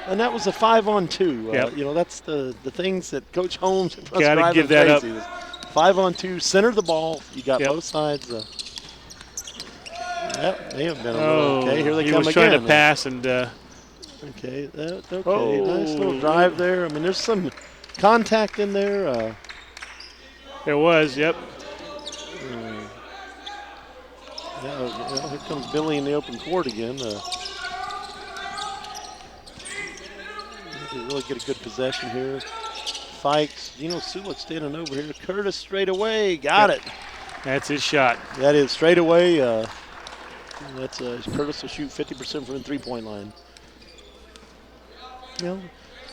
And that was a 5-on-2. Yep. That's the things that Coach Holmes got to give that crazy. up. 5-on-2, center the ball. You got both sides. They have been a little okay. Here they come again. He was trying to pass and. Okay, nice little drive there. I mean, there's some contact in there. There was, yep. Here comes Billy in the open court again. Really get a good possession here. Fikes, Gino Sulik standing over here. Curtis straight away, got it. That's his shot. That is straight away. That's Curtis will shoot 50% from the 3-point line.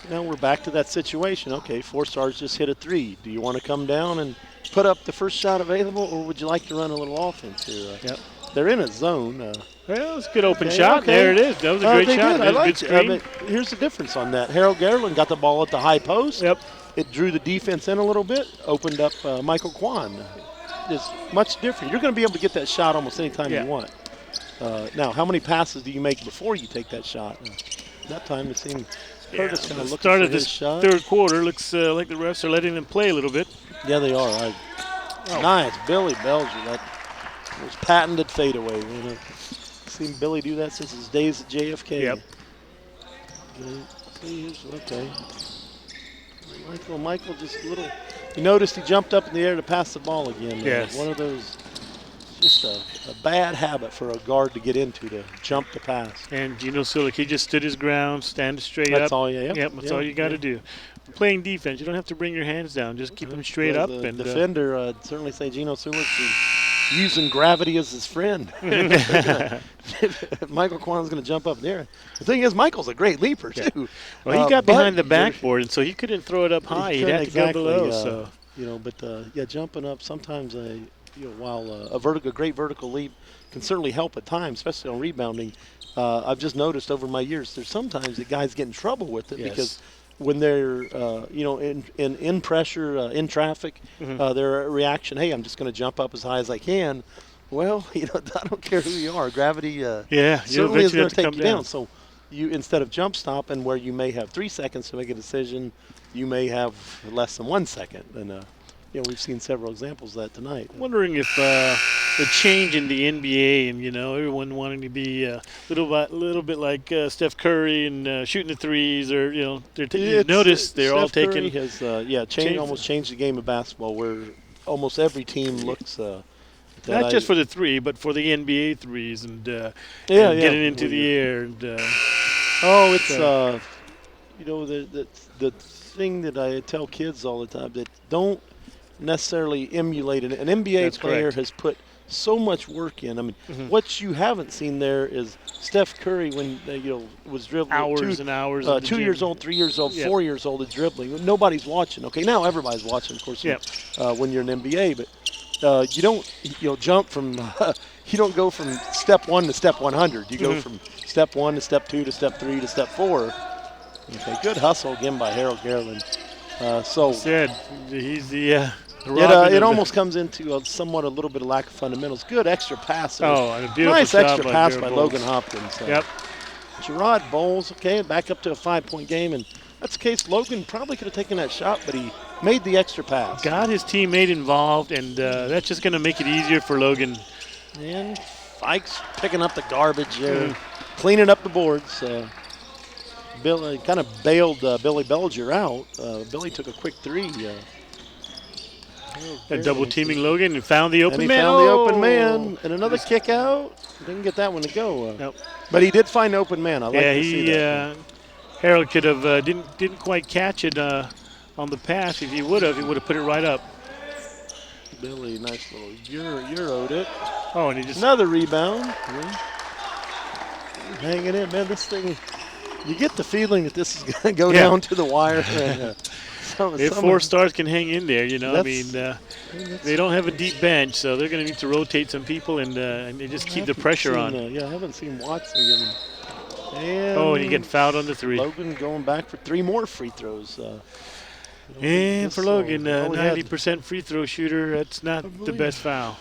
Now we're back to that situation. Okay, 4 stars just hit a 3. Do you want to come down and put up the first shot available, or would you like to run a little offense here? Yep. They're in a zone. Well, it's a good open shot. Okay. There it is. That was a great shot. I like it. Here's the difference on that. Harold Garland got the ball at the high post. Yep. It drew the defense in a little bit, opened up Michael Kwan. It's much different. You're going to be able to get that shot almost anytime you want. Now, how many passes do you make before you take that shot? That time it seemed Curtis kind of looking for his shot. Third quarter looks like the refs are letting them play a little bit. Yeah, they are. Nice. Billy Belger. That was patented fadeaway. Seen Billy do that since his days at JFK. Yep. Okay. Michael just a little. You noticed he jumped up in the air to pass the ball again. Yes. One of those, just a bad habit for a guard to get into, to jump the pass. And Gino Sulik, he just stood his ground, stand straight up. That's all. That's all you got to do. Playing defense, you don't have to bring your hands down. Just keep them straight up. The and defender, I'd certainly say Gino Sulik is using gravity as his friend. Michael Kwan's going to jump up there. The thing is, Michael's a great leaper, too. Well, he got behind the backboard, and so he couldn't throw it up high. He'd have to go below. Jumping up sometimes, while a great vertical leap can certainly help at times, especially on rebounding. I've just noticed over my years, there's sometimes that guys get in trouble with it because when they're, in pressure, in traffic, their reaction, hey, I'm just going to jump up as high as I can. Well, I don't care who you are. Gravity certainly is going to take you down. So you, instead of jump stopping where you may have 3 seconds to make a decision, you may have less than 1 second. And we've seen several examples of that tonight. Wondering if the change in the NBA and everyone wanting to be a little bit like Steph Curry and shooting the threes, or you notice they're all Steph taking Curry has almost changed the game of basketball, where almost every team looks. Not just for the three, but for the NBA threes and getting into the air. And, the thing that I tell kids all the time, that don't necessarily emulate it. An NBA That's player correct. has put so much work in. I mean, what you haven't seen there is Steph Curry when was dribbling hours and hours. 2 years old, 3 years old, 4 years old is dribbling. Nobody's watching. Okay, now everybody's watching, of course. When you're in NBA, but you don't jump from you don't go from step 1 to step 100. You go from step 1 to step 2 to step 3 to step 4. Okay, good hustle again by Harold Garland. He's the it almost comes into a little bit of lack of fundamentals. Good extra pass. And a beautiful nice shot extra by pass Jared by Bowles. Logan Hopkins. Yep. Gerard Bowles, back up to a 5-point game, and that's the case. Logan probably could have taken that shot, but he made the extra pass. Got his teammate involved, and that's just going to make it easier for Logan. And Fikes picking up the garbage there, cleaning up the boards. Bill kind of bailed Billy Belger out. Billy took a quick three. Double teaming Logan and found the open and he man. found the open man, and another kick out. Didn't get that one to go. Nope. But he did find the open man. I like to see that. Harold could have didn't quite catch it on the pass. If he would have put it right up. Billy, nice little Euro'd it. Oh, and he just another rebound. Hanging in, man. This thing, you get the feeling that this is going to go down to the wire. If 4 stars can hang in there, they don't have a deep bench, so they're going to need to rotate some people and they just keep the pressure on. I haven't seen Watson. And he get fouled on the 3. Logan going back for 3 more free throws. And for Logan, 90% free throw shooter, that's not the best foul.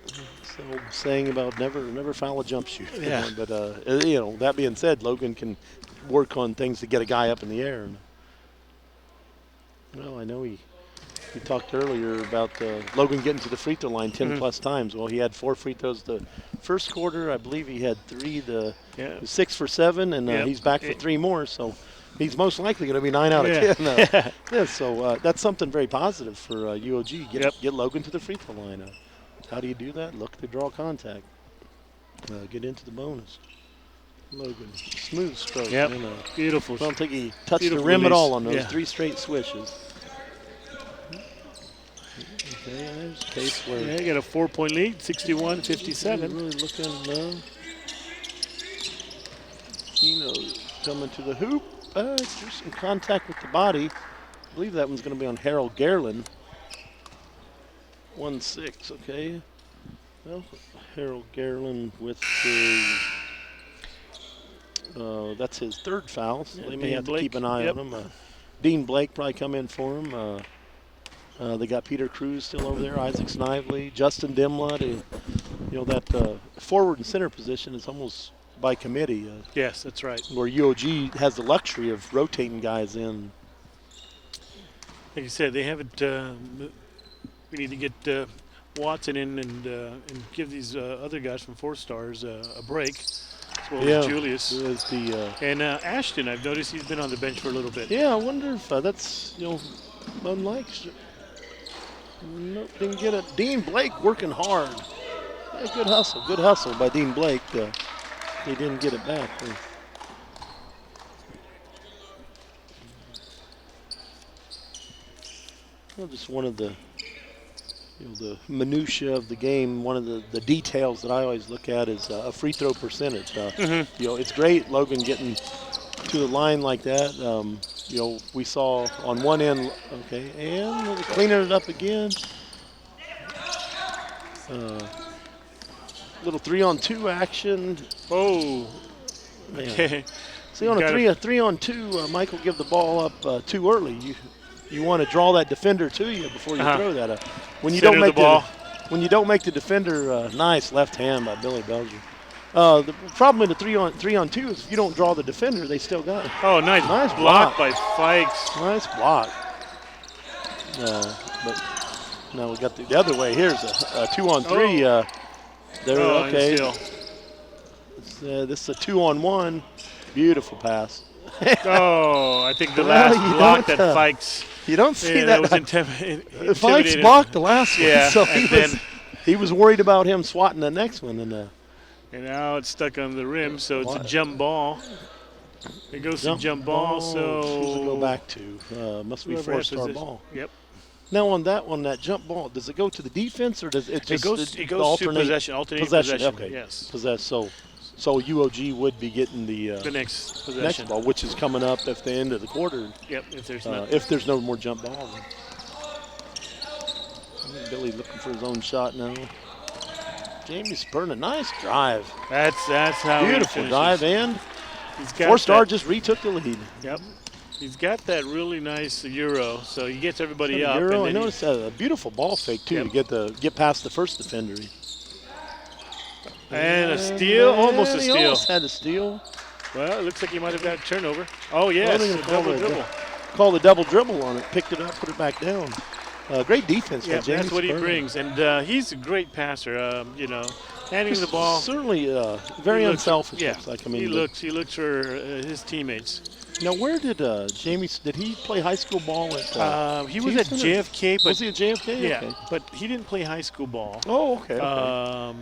So saying about never foul a jump shooter. Yeah. But that being said, Logan can work on things to get a guy up in the air. Well, I know he talked earlier about Logan getting to the free throw line 10 plus times. Well, he had 4 free throws the first quarter. I believe he had 3 the 6 for 7, and he's back for 3 more. So he's most likely going to be 9 out of 10. So that's something very positive for UOG. Get Logan to the free throw line. How do you do that? Look to draw contact. Get into the bonus. Logan, smooth stroke. Beautiful. I don't think he touched the rim release. at all on those 3 straight swishes. Okay, there's a case where they got a 4-point lead, 61-57. Really looking coming to the hoop. There's some contact with the body. I believe that one's going to be on Harold Garland. 1-6, okay. Well, Harold Garland with that's his 3rd foul, so they may have to keep an eye on him. Dean Blake probably come in for him. They got Peter Cruz still over there, Isaac Snively, Justin Dimlott. That forward and center position is almost by committee. Yes, that's right. Where UOG has the luxury of rotating guys in. Like you said, they haven't. We need to get Watson in and give these other guys from 4 stars a break. As well as Julius. And Ashton, I've noticed he's been on the bench for a little bit. Yeah, I wonder if that's, unlike. Nope, didn't get it. Dean Blake working hard. Yeah, good hustle by Dean Blake. He didn't get it back. Well, just one of the the minutia of the game. One of the details that I always look at is a free throw percentage. It's great Logan getting to the line like that. We saw on one end, and cleaning it up again. Little 3-on-2 action. Oh, okay. See, on a 3-on-2, Michael give the ball up too early. You want to draw that defender to you before you throw that. When you don't make when you don't make the defender, nice left hand by Billy Belger. The problem with the 3-on-2 is if you don't draw the defender, they still got it. Oh, nice block by Fikes. Nice block. But now we got the other way. Here's a 2-on-3. There, Oh, okay. and still. This is a 2-on-1. Beautiful pass. Oh, I think the Well, last you block don't, that Fikes. You don't see Yeah, that. was Fikes intimidating. blocked the last one, Yeah, so and he was worried about him swatting the next one. And now it's stuck on the rim, so it's What? a jump ball. It goes to jump ball, so who's it go back to? Must be whoever had four-star possession. ball. Yep. Now on that one, that jump ball, does it go to the defense or does it just It the goes to alternate possession. Alternating possession. Okay. Yes. So UOG would be getting the The next possession. next ball, which is coming up at the end of the quarter. Yep. If there's If there's no more jump ball. Billy looking for his own shot now. Jamie Spurn, a nice drive. that's how Beautiful he drive, finishes. and He's got four-star that- just retook the lead. Yep. He's got that really nice euro, so he gets everybody up. Euro, I and then noticed a beautiful ball fake too Yep. to get past the first defender. and a steal, almost a He steal. almost had a steal. Well, it looks like he might have got a turnover. Oh yes, Well, they're a gonna call double it dribble. Called a double dribble on it, picked it up, put it back down. Great defense Yeah, by Jamie that's what he Spurn. brings, and he's a great passer. Handing the ball. Certainly very he looks- unselfish. Yeah, looks like. I mean, he looks for his teammates. Now, where did Jamie? Did he play high school ball at? He was at Houston, or- JFK, but was he at JFK? yeah, Okay. but he didn't play high school ball. Oh, okay.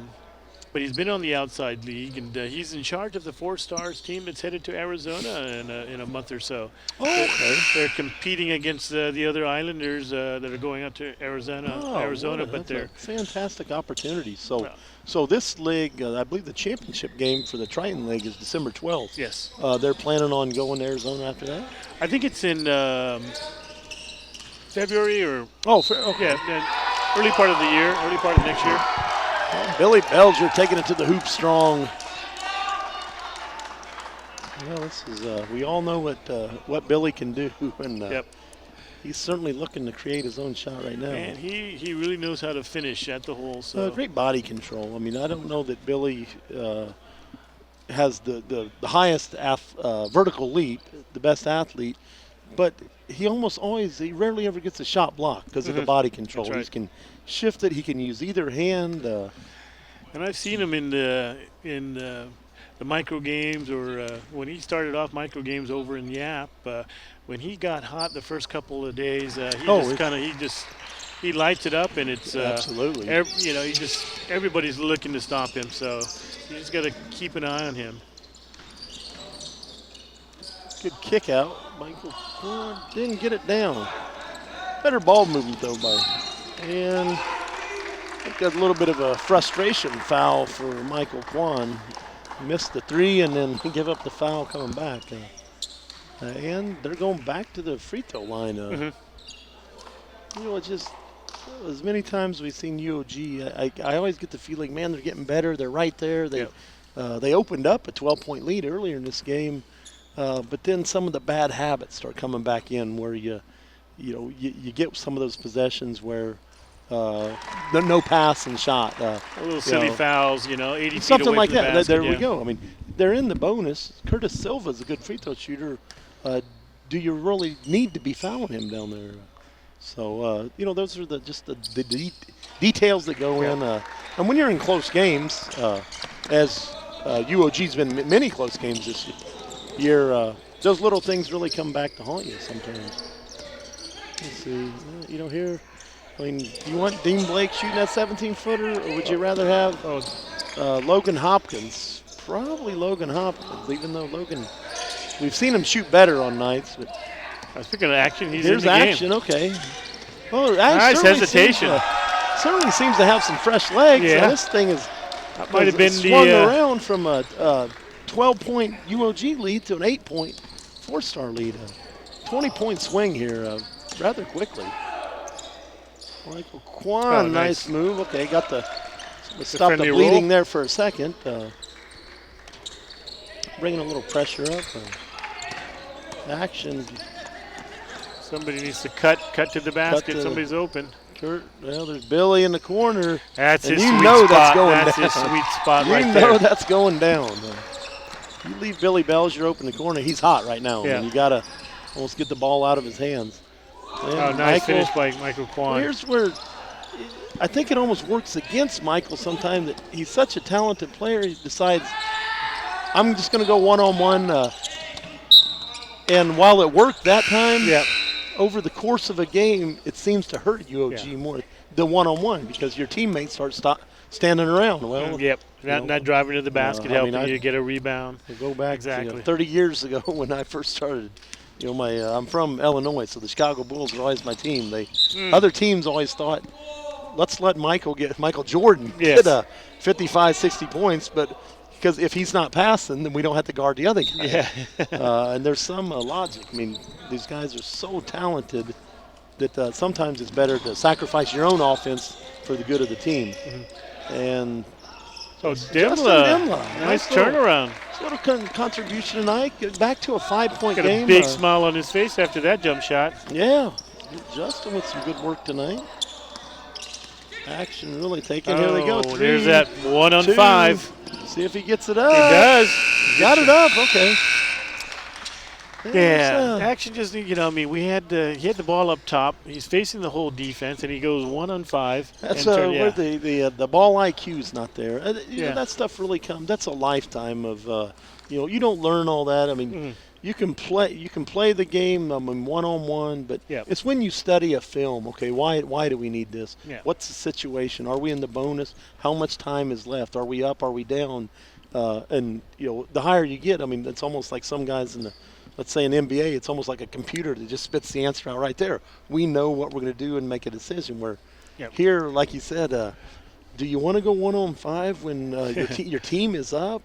But he's been on the outside league, and he's in charge of the 4 Stars team that's headed to Arizona in a month or so. Oh, okay. They're competing against the other Islanders that are going out to Arizona, Well, but that's they're a fantastic opportunity. So, Well. so this league, I believe the championship game for the Triton League is December 12th. yes. They're planning on going to Arizona after that. I think it's in February or Oh, okay. early part of the year, early part of next year. Billy Belger taking it to the hoop strong. Well, this is we all know what Billy can do, and Yep. he's certainly looking to create his own shot right now. And he really knows how to finish at the hole. So Great body control. I mean, I don't know that Billy has the highest vertical leap, the best athlete, but he rarely ever gets a shot blocked because of the body control. That's right. He can shift it. He can use either hand. And I've seen him in the micro games, or when he started off micro games over in Yap. When he got hot the first couple of days, he lights it up, and it's Absolutely. Everybody's looking to stop him, so you just got to keep an eye on him. Good kick out. Michael didn't get it down. Better ball movement though and I think that's a little bit of a frustration foul for Michael Kwan. Missed the 3 and then give up the foul coming back. And they're going back to the free throw line. It's just as many times we've seen UOG, I always get the feeling, man, they're getting better. They're right there. They opened up a 12-point lead earlier in this game, but then some of the bad habits start coming back in, where you get some of those possessions where no pass and shot. A little silly fouls, 80 feet Something away like from the that. basket, There we yeah. go. I mean, they're in the bonus. Curtis Silva's a good free throw shooter. Do you really need to be fouling him down there? So, those are just the details that go in. And when you're in close games, as UOG's been in many close games this year, those little things really come back to haunt you sometimes. Let's see. Here, I mean, do you want Dean Blake shooting that 17-footer, or would you rather have Logan Hopkins? Probably Logan Hopkins, even though we've seen him shoot better on nights. But Speaking of action, he's here's in the game. action, okay. Well, Nice hesitation. Certainly seems to have some fresh legs. Yeah. This thing is That might have been swung the around from a 12-point UOG lead to an 8-point 4-star lead. A 20-point swing here rather quickly. Michael Kwan, nice move. Okay, got stop the bleeding roll there for a second. Bringing a little pressure up. Action. Somebody needs to cut to the basket. Somebody's open. Well, there's Billy in the corner. That's and his you sweet know spot. that's going That's down. his sweet spot right You there. know that's going down. You leave Billy Belger open the corner. He's hot right now. Yeah. And you got to almost get the ball out of his hands. Oh, nice finish by Michael Kwan. Here's where I think it almost works against Michael sometimes that he's such a talented player. He decides, I'm just going to go one-on-one. And while it worked that time, over the course of a game, it seems to hurt UOG more than one-on-one because your teammates start standing around. Well, not driving to the basket, helping you to get a rebound. Go back exactly 30 years ago when I first started. I'm from Illinois, so the Chicago Bulls were always my team. Other teams always thought, let's let Michael Jordan get 55, 60 points, but because if he's not passing, then we don't have to guard the other guy. And there's some logic. I mean, these guys are so talented that sometimes it's better to sacrifice your own offense for the good of the team. And so Dimla, nice turnaround. Little contribution tonight. Get back to a 5-point game. Got a big smile on his face after that jump shot. Yeah, Justin with some good work tonight. Action really taken. Here they go. 3, there's that 1-on-5. See if he gets it up. He does. Got it up. Okay. Action just, he had the ball up top. He's facing the whole defense, and he goes 1-on-5. That's where the ball IQ is not there. That stuff really comes. That's a lifetime of, you don't learn all that. I mean, you can play the game one-on-one, but it's when you study a film. Okay, why do we need this? What's the situation? Are we in the bonus? How much time is left? Are we up? Are we down? And the higher you get, I mean, it's almost like some guys in the, let's say in NBA, it's almost like a computer that just spits the answer out right there. We know what we're going to do and make a decision. Where here, like you said, do you want to go 1-on-5 when your team is up?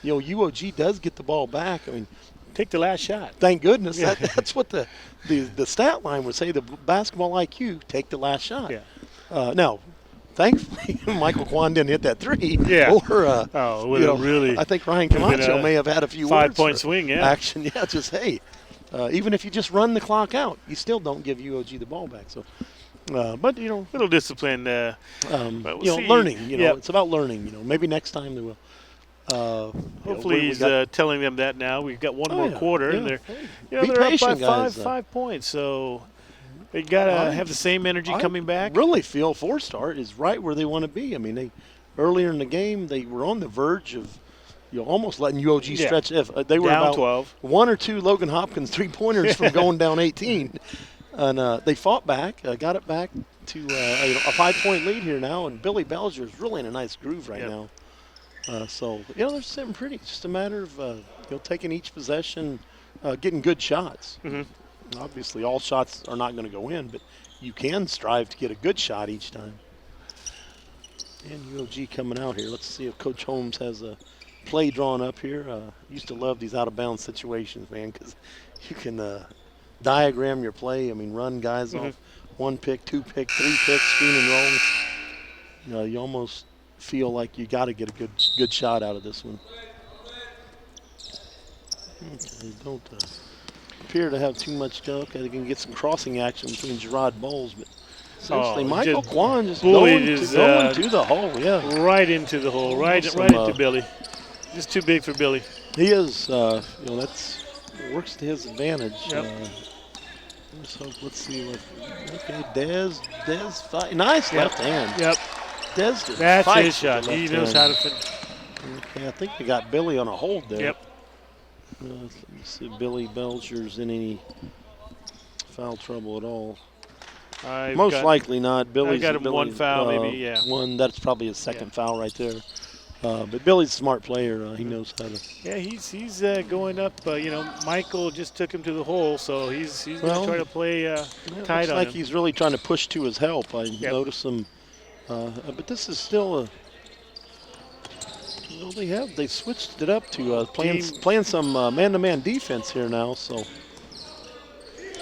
UOG does get the ball back. I mean, take the last shot. Thank goodness. That's what the stat line would say. The basketball IQ, take the last shot. Now, thankfully, Michael Kwan didn't hit that 3. Or really. I think Ryan Camacho may have had a few 5-point swing. Action. Just even if you just run the clock out, you still don't give UOG the ball back. So, but little discipline. But we'll learning. It's about learning. Maybe next time they will. Hopefully he's telling them that now. We've got one more quarter, and they're patient, up by guys, 5 points. So they gotta have the same energy coming back. Really feel 4-star is right where they want to be. I mean, earlier in the game they were on the verge of almost letting UOG stretch. If they were down about 12, 1 or 2 Logan Hopkins 3-pointers from going down 18, and they fought back, got it back to a 5-point lead here now. And Billy Belger is really in a nice groove right now. So they're sitting pretty. It's just a matter of taking each possession, getting good shots. Obviously, all shots are not going to go in, but you can strive to get a good shot each time. And UOG coming out here. Let's see if Coach Holmes has a play drawn up here. Used to love these out-of-bounds situations, man, because you can diagram your play. I mean, run guys off 1 pick, 2 pick, 3 picks, screen and rolls. You almost feel like you got to get a good shot out of this one. Okay, don't appear to have too much go. Okay, they can get some crossing action between Gerard Bowles, but seriously, Michael Kwan just going to the hole. Right into the hole, right into Billy. Just too big for Billy. He is. That's works to his advantage. So let's see what. Okay, Dez, nice left hand. That's his shot. He knows how to finish. Okay, I think we got Billy on a hold there. Let's see if Billy Belcher's in any foul trouble at all. Most likely not. Billy's got him one foul, maybe. One. That's probably his second foul right there. But Billy's a smart player. He knows how to. Yeah, he's going up. Michael just took him to the hole, so he's going to try to play tight looks on like him. He's really trying to push to his help. I noticed him. But this is still they switched it up to playing some man-to-man defense here now. So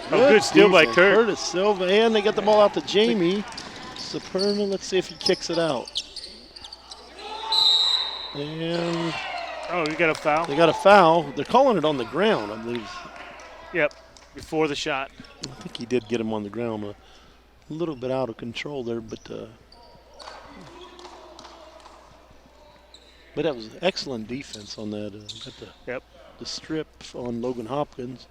good steal by Curtis Silva, and they get the ball out to Jamie Superna. Let's see if he kicks it out. And you got a foul. They got a foul. They're calling it on the ground, I believe. Yep, before the shot. I think he did get him on the ground. A little bit out of control there, but that was excellent defense on that. Got the strip on Logan Hopkins.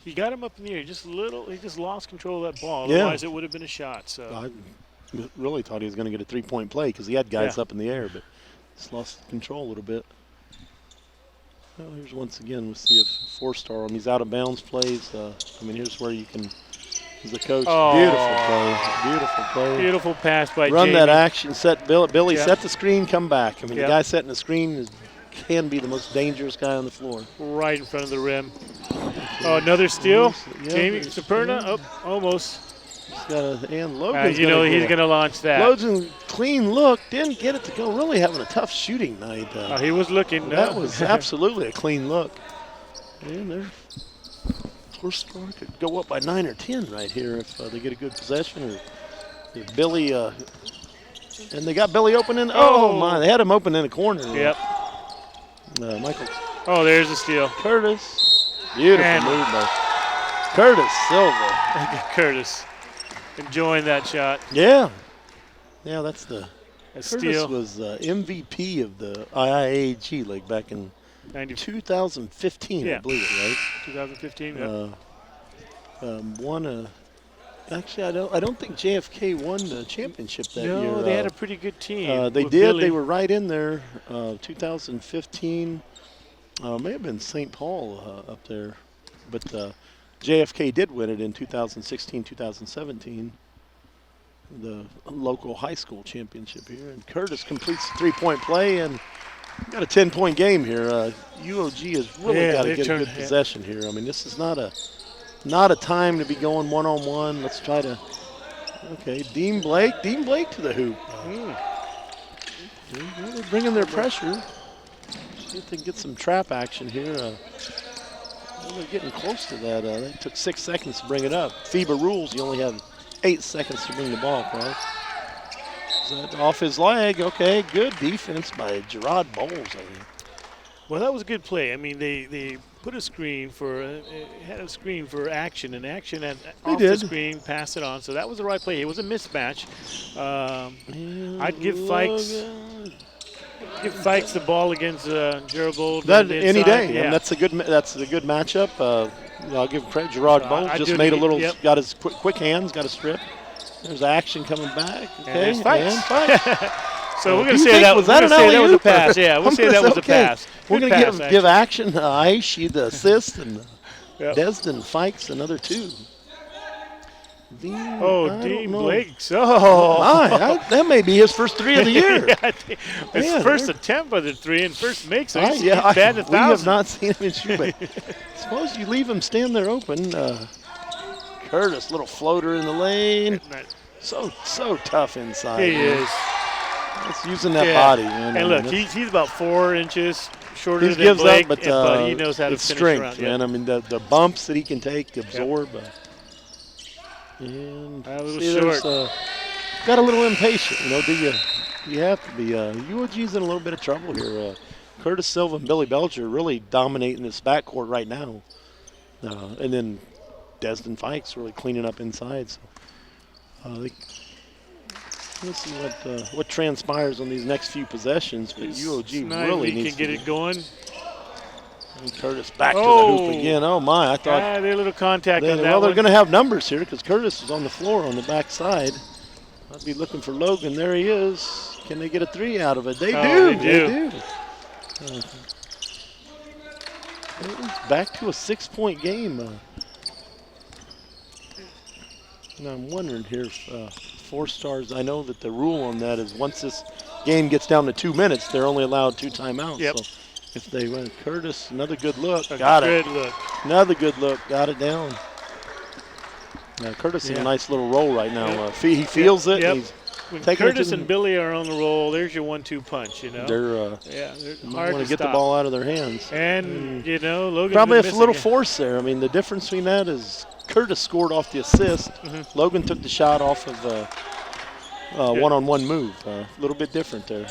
He got him up in the air just a little. He just lost control of that ball. Yeah. Otherwise, it would have been a shot. So I really thought he was going to get a three-point play because he had guys Yeah. up in the air, but just lost control a little bit. Well, here's once again, we'll see if four-star on these out-of-bounds plays. I mean, here's where you can, as the coach, beautiful play. beautiful pass by Run Jamie. that action, set Billy, Yeah. set the screen, come back. I mean, Yeah. the guy setting the screen can be the most dangerous guy on the floor. Right in front of the rim. Oh, another steal. Yeah, Jamie there's- Superna. yeah. Oh, almost. He's got and Logan's You know gonna he's go. going to launch that. Logan, clean look, didn't get it to go. Really having a tough shooting night. He was looking. That was absolutely a clean look. And their four-star could go up by 9 or 10 right here if they get a good possession. Or if Billy, and they got Billy open in. Oh my! They had him open in the corner. Yep. Michael Oh, there's a steal. Curtis, beautiful And- move by Curtis Silva. Curtis enjoying that shot. Yeah, that's the. A Curtis steal. was MVP of the IIAG League back in 2015, I Yeah. believe it, right? 2015. Yep. Won a. Actually, I don't think JFK won the championship that year. No, they had a pretty good team. They with did. Billy. They were right in there. 2015 may have been St. Paul up there, but JFK did win it in 2016, 2017. The local high school championship here, and Curtis completes the three-point play and got a 10-point game here. UOG has really got to they've get a turned- good possession here. I mean, this is not a time to be going one-on-one. Let's try to. Okay, Dean Blake to the hoop. They're bringing their pressure. See if they can get some trap action here. They're getting close to that. They took 6 seconds to bring it up. FIBA rules, you only have 8 seconds to bring the ball across. Is that off his leg? Okay, good defense by Gerard Bowles, I think. Well, that was a good play. I mean, they put a screen for had a screen for action, and action and off the did. screen, pass it on. So that was the right play. It was a mismatch. I'd give Fikes the ball against Gerald Bold. That any day. Yeah. And that's a good matchup. I'll give credit. Gerard Bowles I'd just do made a it, little. yep. Got his quick hands. Got a strip. There's action coming back. Okay, there's Fikes. and Fikes. So we're Do going to you say think- that was that we're an gonna say that was a alley-oop or- pass. Yeah, we'll say that was a Okay. pass. We're Good going to pass, give action to Aishi the assist and Yep. Desden Fikes another 2. Dean, I don't Dean know. Blakes. Oh, That may be his first 3 of the year. Yeah, I think his Man, first they're- attempt at the 3 and first makes. So We he's batting 1,000. have not seen him in shoot, but suppose you leave him stand there open. Curtis, little floater in the lane. So tough inside. He man. is. It's using that Yeah. body, man. And look, that's- he's about 4 inches shorter he than gives Blake, up, but he knows how to it's finish strength, around. man. I mean, the bumps that he can take, absorb. And A little see, there's, short. got a little impatient. You know, you have to be. UOG's in a little bit of trouble here. Curtis Silva and Billy Belcher really dominating this backcourt right now. And then Desden Fikes really cleaning up inside. So let's see what transpires on these next few possessions. But UOG really he needs can get to it going. And Curtis back to the hoop again. Oh my! I thought They had a little contact on that they're one. going to have numbers here because Curtis was on the floor on the backside. I'd be looking for Logan. There he is. Can they get a 3 out of it? They do. They do. Back to a 6-point game. Now I'm wondering here, Four Stars. I know that the rule on that is once this game gets down to 2 minutes, they're only allowed 2 timeouts. Yep. So if they win, Curtis, another good look. Got it. Good look. Another good look. Got it down. Now Curtis in a nice little roll right now. Yep. He feels it. Yep. And he's When taking it to Curtis the- and Billy are on the roll, there's your 1-2 punch, you know. they're They're want hard to to get the stop. ball out of their hands. And, you know, Logan's Probably a been little missing it. force there. I mean, the difference between that is Curtis scored off the assist. Mm-hmm. Logan took the shot off of one-on-one move. A little bit different there.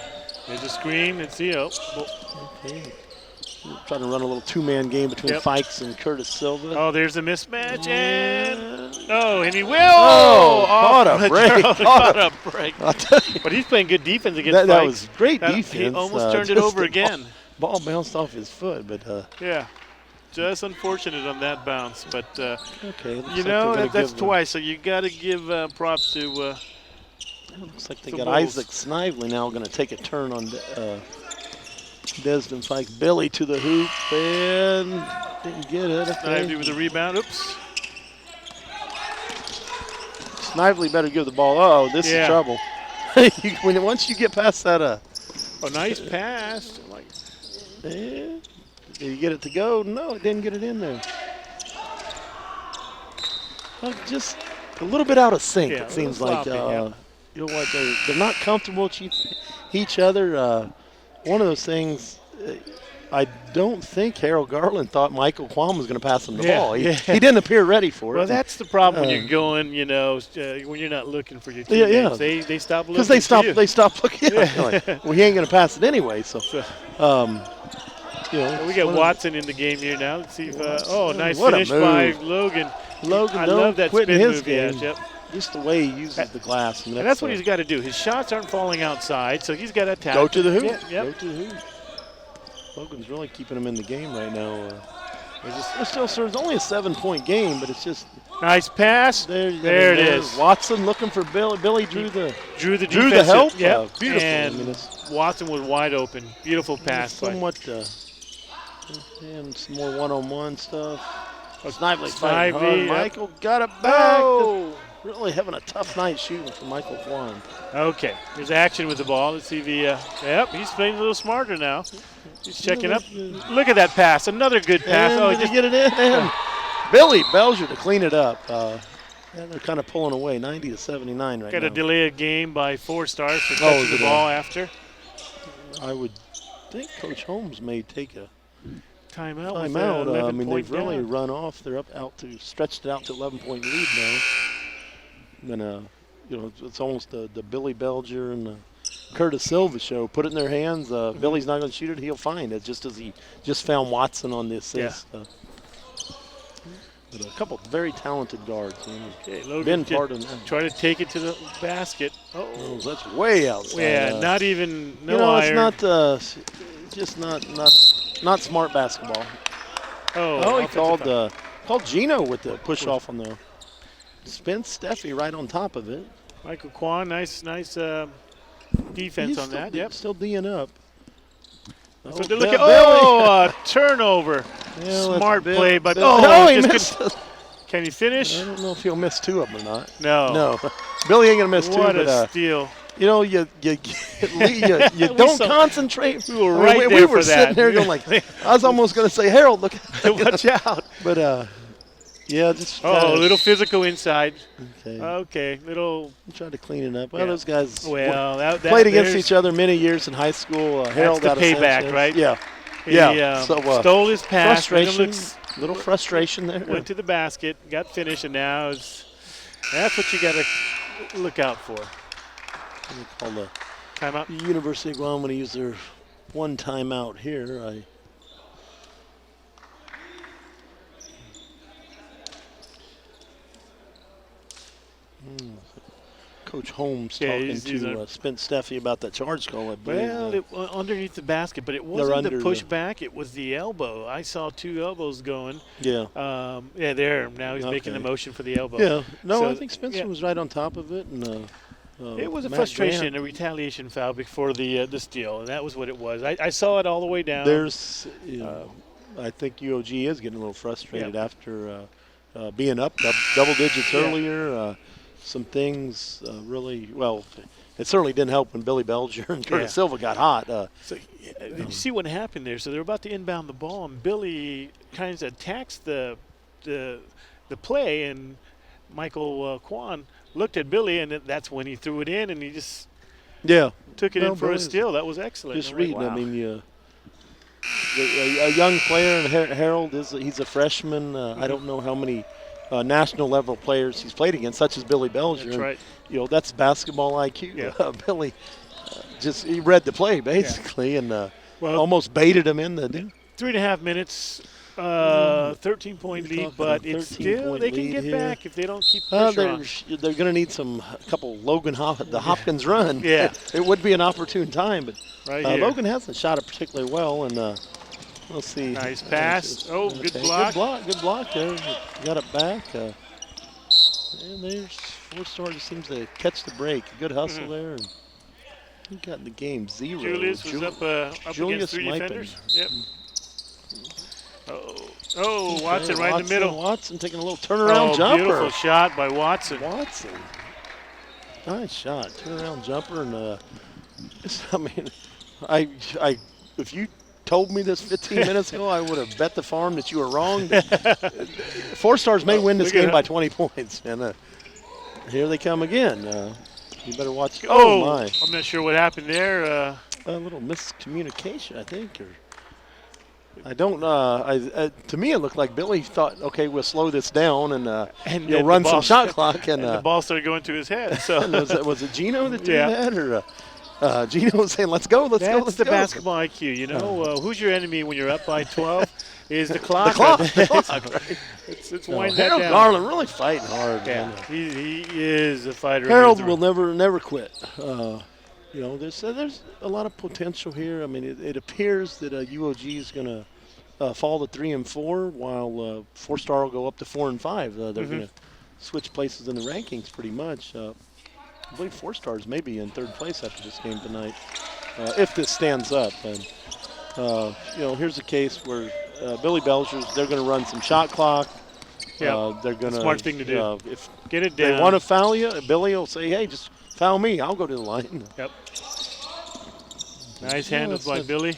There's a screen. It's the Okay. Trying to run a little 2-man game between Fikes and Curtis Silva. Oh, there's a mismatch, and and he will. Caught a break. Caught a break. I'll tell you, But he's playing good defense against that Fikes. was great He defense. almost turned it just over the again. Ball bounced off his foot, but Yeah. just unfortunate on that bounce. But Okay. Looks you like know, they're gonna that's give, twice. So you got to give props to. Looks like they the got Bulls. Isaac Snively now going to take a turn on Desmond Fike. Billy to the hoop and didn't get it. Snively with the rebound. Oops. Snively better give the ball. Oh, this is trouble. Once you get past that, Oh, nice pass. Like, did you get it to go? No, it didn't get it in there. Well, just a little bit out of sync. Yeah, It a seems little like sloppy, you know what? They're not comfortable with each other. One of those things. I don't think Harold Garland thought Michael Kwon was going to pass him the ball. He didn't appear ready for it. well, that's the problem when you're going. You know, when you're not looking for your teammates. They stop looking. Because they stop looking. Like, well, he ain't going to pass it anyway. So, you know, we got Watson in the game here now. Let's see if. Nice what a finish by move. Logan. Logan, I don't love that quit in spin his move. game. Yep. Just the way he uses the glass. And that's what he's got to do. His shots aren't falling outside, so he's got to attack. Go to the hoop. Yep. Go to the hoop. Logan's really keeping him in the game right now. It's only a 7-point game, but it's just nice pass. There it is. Watson looking for Billy. Billy drew the defensive- help. Yep. Beautiful. And Watson was wide open. Beautiful pass. Somewhat. And some more one-on-one stuff. Snively fighting hard. Yep. Michael got it back. Oh. Really having a tough night shooting for Michael Kwon. Okay, there's action with the ball. Let's see if he, he's playing a little smarter now. He's checking up. Look at that pass. Another good pass. And did he get it in? And Billy Belger to clean it up. And they're kind of pulling away, 90-79 right now. Got to delay a game by 4 stars for touching the ball after. I would think Coach Holmes may take a timeout. I mean, they've really run off. They're stretched it out to 11-point lead now. And, it's almost the Billy Belger and the Curtis Silva show. Put it in their hands. Billy's not going to shoot it. He'll find it, just as he just found Watson on the assist. But a couple of very talented guards. Okay, Logan try to take it to the basket. Oh, that's way outside. Yeah, not even iron. It's not smart basketball. He called Gino with the push off on the spin. Steffi right on top of it. Michael Kwon, nice defense on that. Yep, still D'ing up. A turnover. Yeah, smart play, but he missed. Can he finish? I don't know if he'll miss 2 of them or not. No. Billy ain't gonna miss 2. What a steal! You know, you don't concentrate. We were right there we were sitting there going like, I was almost gonna say, Harold, look, watch out. But just a little physical inside. Okay, little. Try to clean it up. Well, those guys played against each other many years in high school. Harold got the payback, right? Yeah. So stole his pass. Little frustration there. Went to the basket, got finished, and now that's what you got to look out for. We call the timeout. The University of Guam, when they use their one timeout here. Coach Holmes talking to Spence Steffi about that charge call, I believe. Well, it underneath the basket, but it wasn't the push back. It was the elbow. I saw 2 elbows going. Yeah. There. Now he's making the motion for the elbow. Yeah. No, I think Spencer was right on top of it. And it was a frustration and a retaliation foul before the steal, and that was what it was. I saw it all the way down. I think UOG is getting a little frustrated after being up double digits earlier. Some things it certainly didn't help when Billy Belger and Curtis Silva got hot. Did you see what happened there? So they're about to inbound the ball, and Billy kind of attacks the play, and Michael Kwon looked at Billy, and that's when he threw it in, and he just took it in for a steal. That was excellent. Just reading, wow. I mean, a young player, and Harold he's a freshman. I don't know how many national level players he's played against, such as Billy Belger. That's right. That's basketball IQ. Yeah. Billy he read the play basically, and almost baited him in the. 3.5 minutes. 13-point lead, but it's still they can get back if they don't keep pressure on. They're going to need a couple Logan Hopkins run. Yeah, it would be an opportune time, but right Logan hasn't shot it particularly well, and We'll see. Nice pass. Oh, good Okay, block. Good block there. Got it back. And there's four-star just seems to catch the break. Good hustle there. And he got in the game 0. Julius was up Julius against 3 Mipin. defenders. Yep. Oh, Watson right in the middle. Watson taking a little turnaround jumper. Beautiful shot by Watson. Nice shot. Turnaround jumper. And I mean, if you told me this 15 minutes ago, I would have bet the farm that you were wrong. Four Stars may win this game by 20 points. And here they come again. You better watch. Oh, my. I'm not sure what happened there. A little miscommunication, I think. Or I don't know. To me, it looked like Billy thought, okay, we'll slow this down and you'll run some shot clock. And the ball started going to his head. So was it Gino that did that? Or Gino was saying, let's go, let's go. That's the basketball IQ. You know, who's your enemy when you're up by 12? Is the clock. The clock, right? It's wind that Harold down. Garland really fighting hard. Yeah, Man. he is a fighter. Harold will never quit. You know, there's a lot of potential here. I mean, it appears that UOG is going to fall to 3 and 4, while Four Star will go up to 4 and 5. They're going to switch places in the rankings pretty much. I believe Four Stars may be in 3rd place after this game tonight, if this stands up. And you know, here's a case where Billy Belcher's, they're going to run some shot clock. Yeah, they're going to smart thing to do. If get it down. they want to foul you, Billy will say, "Hey, just foul me. I'll go to the line." Yep. Nice handles by Billy.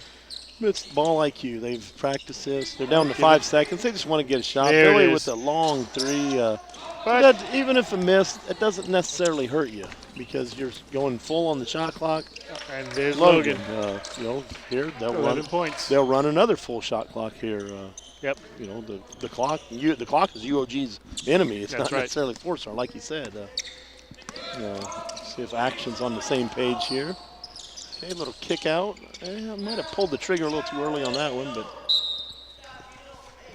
It's ball IQ. They've practiced this. They're down to 5 seconds. They just want to get a shot. There Billy it is. with a long 3. But even if a miss, it doesn't necessarily hurt you because you're going full on the shot clock. And there's Logan. You know, here they'll 11 run points. They'll run another full shot clock here. Yep. You know, the clock. The clock is UOG's enemy. It's That's not right. necessarily Four Star, like you said. See if action's on the same page here. Okay, a little kick out. I might have pulled the trigger a little too early on that one, but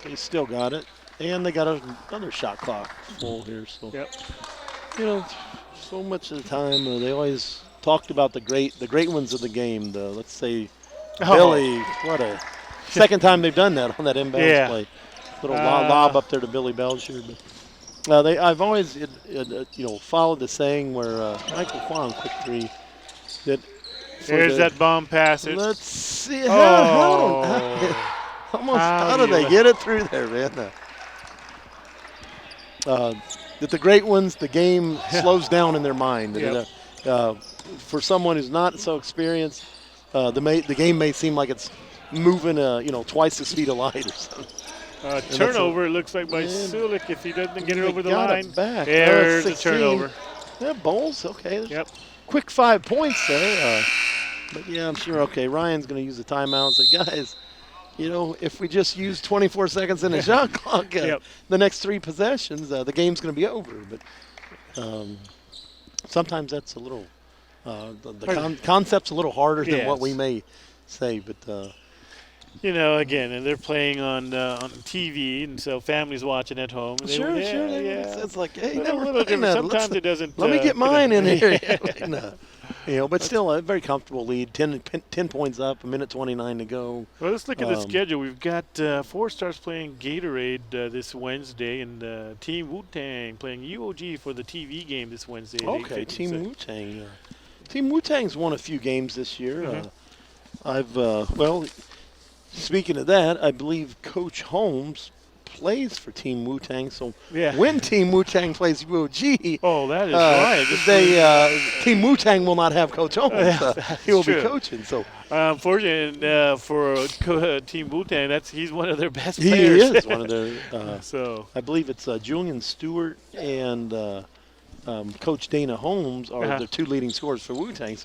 they still got it. And they got another shot clock full here. So, you know, so much of the time they always talked about the great ones of the game. Let's say Billy. What a second time they've done that on that inbounds play. Little lob up there to Billy Belcher. But I've always you know, followed the saying where Michael Kwan, quick 3, that. There's that bomb pass. Let's see. Oh. How do they get it through there, man? That the great ones, the game slows down in their mind. Yep. For someone who's not so experienced, the game may seem like it's moving, you know, twice the speed of light or something. Turnover, it looks like by Sulik if he doesn't get it over the line. It back. There's a turnover. Yeah, Bowles, okay. Yep. Quick 5 points there. But, yeah, I'm sure, okay, Ryan's going to use the timeout and say, guys, you know, if we just use 24 seconds in the shot clock, the next 3 possessions, the game's going to be over. But sometimes that's a little, the concept's a little harder than what we may say. But you know, again, and they're playing on TV, and so families watching at home. Sure. It's like, hey, a little different. Sometimes it doesn't. Let me get mine in here. No. You know, but still a very comfortable lead. 10 points up, 1:29 to go. Well, let's look at the schedule. We've got Four Stars playing Gatorade this Wednesday, and Team Wu-Tang playing UOG for the TV game this Wednesday. Okay, Team Wu-Tang. Team Wu-Tang's won a few games this year. Well, speaking of that, I believe Coach Holmes plays for Team Wu-Tang, so when Team Wu-Tang plays UOG, that is right. Team Wu-Tang will not have Coach Holmes. He will be coaching. So, unfortunately for Team Wu-Tang, he's one of their best he players. Is one of their. So I believe it's Julian Stewart and Coach Dana Holmes are the 2 leading scorers for Wu-Tang.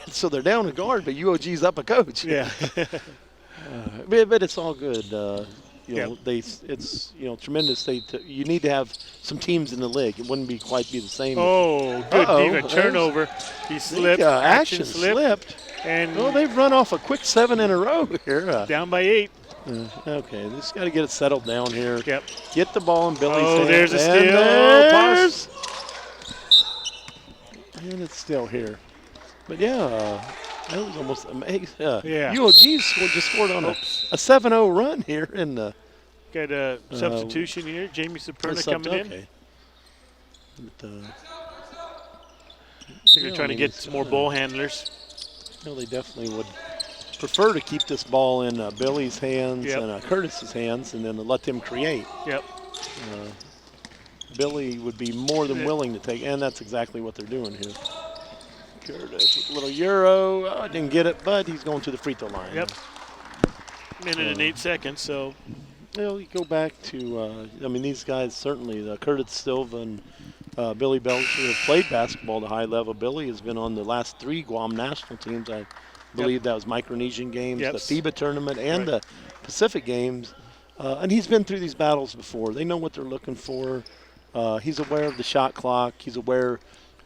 So they're down a guard, but UOG's up a coach. Yeah. But it's all good. You know, it's you know, tremendous. You need to have some teams in the league. It wouldn't quite be the same. Oh, good defense. Turnover. He slipped. Action slipped. And they've run off a quick 7 in a row here. Down by 8. Okay, they just got to get it settled down here. Yep. Get the ball in Billy's hand. There's a steal. And it's still here. But yeah, That was almost amazing. Yeah. UOG just scored on a 7-0 run here in the Got a substitution here. Jamie Saperna coming in. Okay. But, They're trying to get some more ball handlers. They definitely would prefer to keep this ball in Billy's hands and Curtis's hands, and then let them create. Yep. Billy would be more than willing to take, and that's exactly what they're doing here. Curtis with a little Euro. Didn't get it, but he's going to the free throw line. Yep. Minute and 8 seconds, so. You go back to, these guys certainly, Curtis Silva and Billy Belcher have played basketball at a high level. Billy has been on the last 3 Guam national teams. I believe that was Micronesian Games, the FIBA tournament, and the Pacific Games. And he's been through these battles before. They know what they're looking for. He's aware of the shot clock. He's aware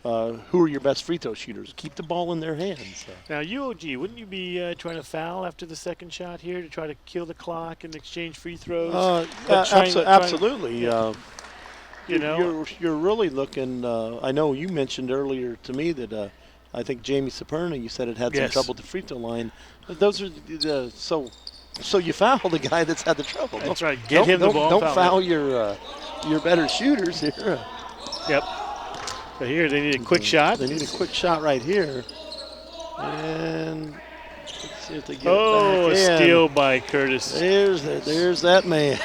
who are your best free throw shooters. Keep the ball in their hands. Now, UOG, wouldn't you be trying to foul after the second shot here to try to kill the clock and exchange free throws? Absolutely. You're really looking. I know you mentioned earlier to me that I think Jamie Saperna, you said, had some trouble at the free throw line. Those are so you foul the guy that's had the trouble. That's right. Get him the ball. Don't foul your better shooters here. Yep. So here they need a quick shot. They need a quick shot right here. And let's see if they get it a back in. steal by Curtis. There's that man.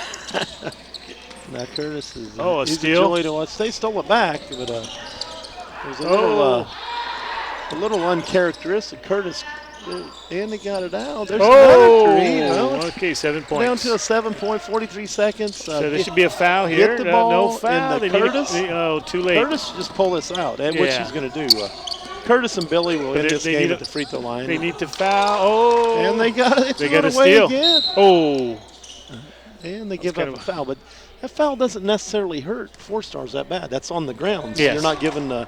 Now Curtis is a he's steal. A joy to watch. They stole it back, but there's a little uncharacteristic. Curtis, and they got it out. There's another 3. Well, okay, 7 points. Down to a 7 point, 43 seconds. So there should be a foul here. Get the ball no foul. in the Curtis. Too late. Curtis should just pull this out, which he's going to do. Curtis and Billy will end this game at the free throw line. They need to foul. And they got it. They got a steal. Again. And they give up a foul. But that foul doesn't necessarily hurt 4 stars that bad. That's on the ground. So you're not giving the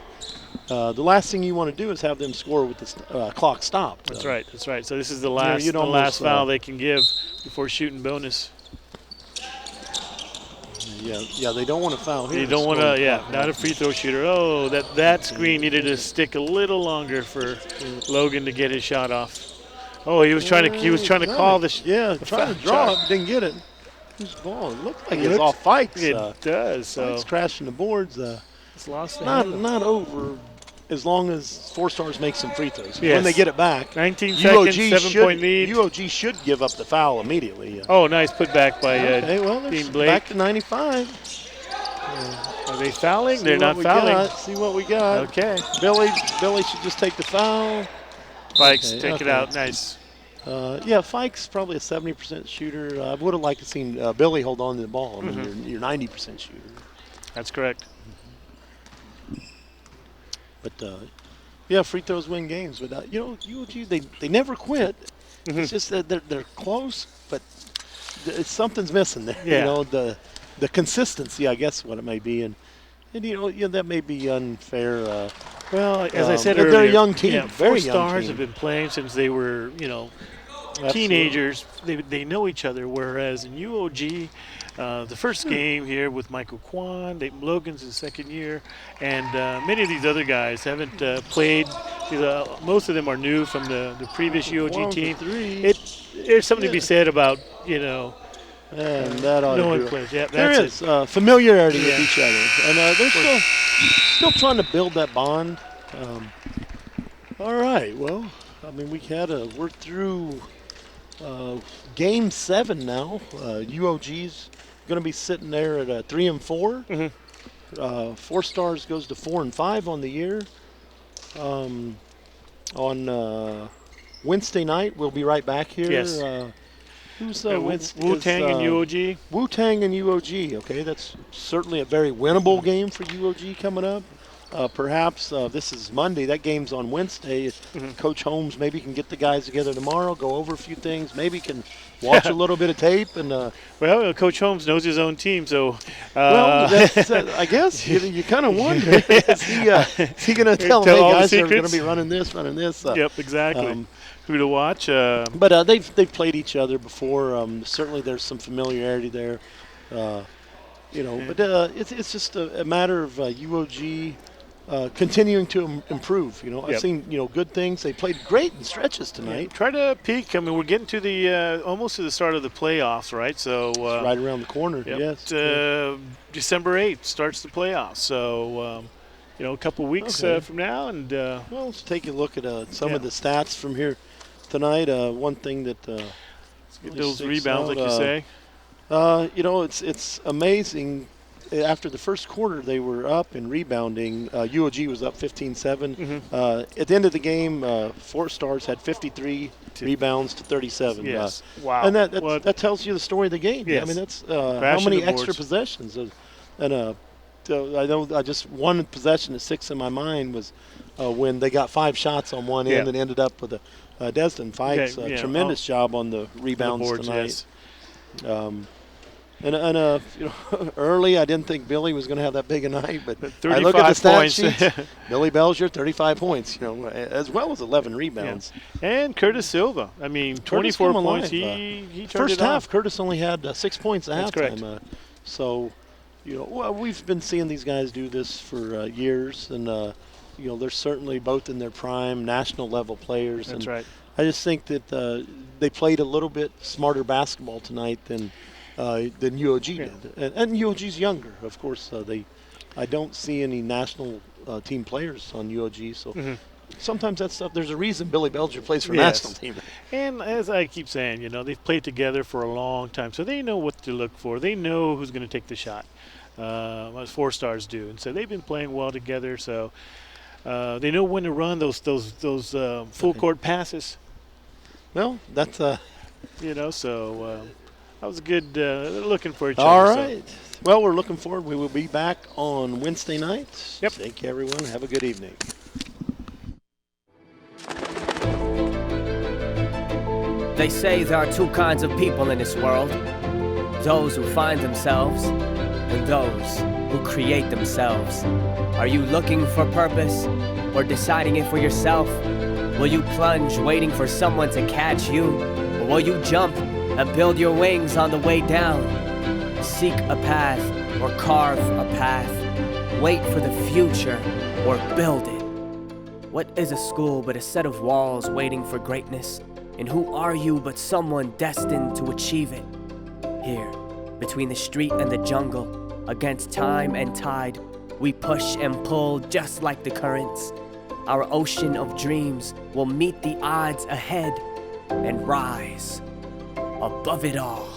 last thing you want to do is have them score with the clock stopped. That's right. That's right. So this is the last foul they can give before shooting bonus. Yeah, they don't want to foul here. They don't want to, not a free throw shooter. Oh, that screen needed to stick a little longer for Logan to get his shot off. Oh, he was trying to call this. Yeah, trying to draw it, didn't get it. His ball. It looked like it's off Fikes. It does. So it's crashing the boards. It's lost. Not over. As long as 4 stars make some free throws. Yes. When they get it back, 19 seconds, 7-point lead. UOG should give up the foul immediately. Oh, nice put back by Dean Blake. Back to 95. Are they fouling? They're not fouling. See what we got. Okay. Billy should just take the foul. Fikes, take it out. Nice. Fikes probably a 70% shooter. I would have liked to seen Billy hold on to the ball. I mean, you're 90% shooter. That's correct. But free throws win games. But UOG they never quit. It's just that they're close, but something's missing there. Yeah. The consistency, I guess, what it may be, and that may be unfair. Well, as I said earlier, they're a young team. Yeah, very 4 young stars team. have been playing since they were teenagers. They know each other. Whereas in UOG, the first game here with Michael Kwan, Logan's his second year, and many of these other guys haven't played. Most of them are new from the previous UOG team. There's something to be said about and that ought no to one plays. Yeah, there is familiarity with each other, and they're still trying to build that bond. All right, well, we had to work through Game 7 now. UOG's going to be sitting there at 3-4. 4 stars goes to 4-5 on the year. On Wednesday night, we'll be right back here. Yes. Who's Wu-Tang and UOG? Wu-Tang and UOG. Okay, that's certainly a very winnable game for UOG coming up. Perhaps this is Monday. That game's on Wednesday. Coach Holmes maybe can get the guys together tomorrow, go over a few things, maybe can watch a little bit of tape. And well, Coach Holmes knows his own team, so I guess you kind of wonder, is he going to tell them, hey, guys, they're going to be running this? Yep, exactly. Who to watch? But they've played each other before. Certainly there's some familiarity there. But it's just a matter of UOG continuing to improve. You know, I've Yep. seen good things. They played great in stretches tonight. Try to peak. I mean, we're getting to the almost to the start of the playoffs, right? So It's right around the corner. yep. Yes. December 8th starts the playoffs. So a couple weeks Okay. from now, and Well, let's take a look at some Yeah. of the stats from here tonight. One thing that get really those sticks rebounds, out, like you say. it's amazing. After the first quarter, they were up in rebounding. UOG was up 15-7. Mm-hmm. At the end of the game, 4 Stars had 53 rebounds to 37. Yes. Wow. And What- that tells you the story of the game. Yes. I mean, that's Crash how of many the extra boards. possessions. I know I just one possession that sticks in my mind was when they got 5 shots on one end Yeah. and ended up with a Destin Fikes. Okay, yeah. Tremendous job on the The rebounds boards, tonight. yes. Early I didn't think Billy was going to have that big a night, but I 35 look at the stat points. sheets. Billy Belgier, 35 points, as well as 11 rebounds. And Curtis Silva. I mean, Curtis 24 come points. alive. He turned First it half, off. Curtis only had 6 points at That's halftime. correct. So, we've been seeing these guys do this for years, and they're certainly both in their prime, national level players. That's and right. I just think that they played a little bit smarter basketball tonight than UOG did, and UOG's younger, of course. I don't see any national team players on UOG, so sometimes that stuff. There's a reason Billy Belger plays for Yes. national team. And as I keep saying, they've played together for a long time, so they know what to look for. They know who's going to take the shot, as 4 Stars do. And so they've been playing well together, so they know when to run those full court passes. Well, that's So that was a good looking for each all other. so. right. Well, we're looking forward. We will be back on Wednesday nights. Yep. Thank you, everyone. Have a good evening. They say there are 2 kinds of people in this world. Those who find themselves and those who create themselves. Are you looking for purpose or deciding it for yourself? Will you plunge waiting for someone to catch you? Or will you jump and build your wings on the way down? Seek a path or carve a path. Wait for the future or build it. What is a school but a set of walls waiting for greatness? And who are you but someone destined to achieve it? Here, between the street and the jungle, against time and tide, we push and pull just like the currents. Our ocean of dreams will meet the odds ahead and rise above it all.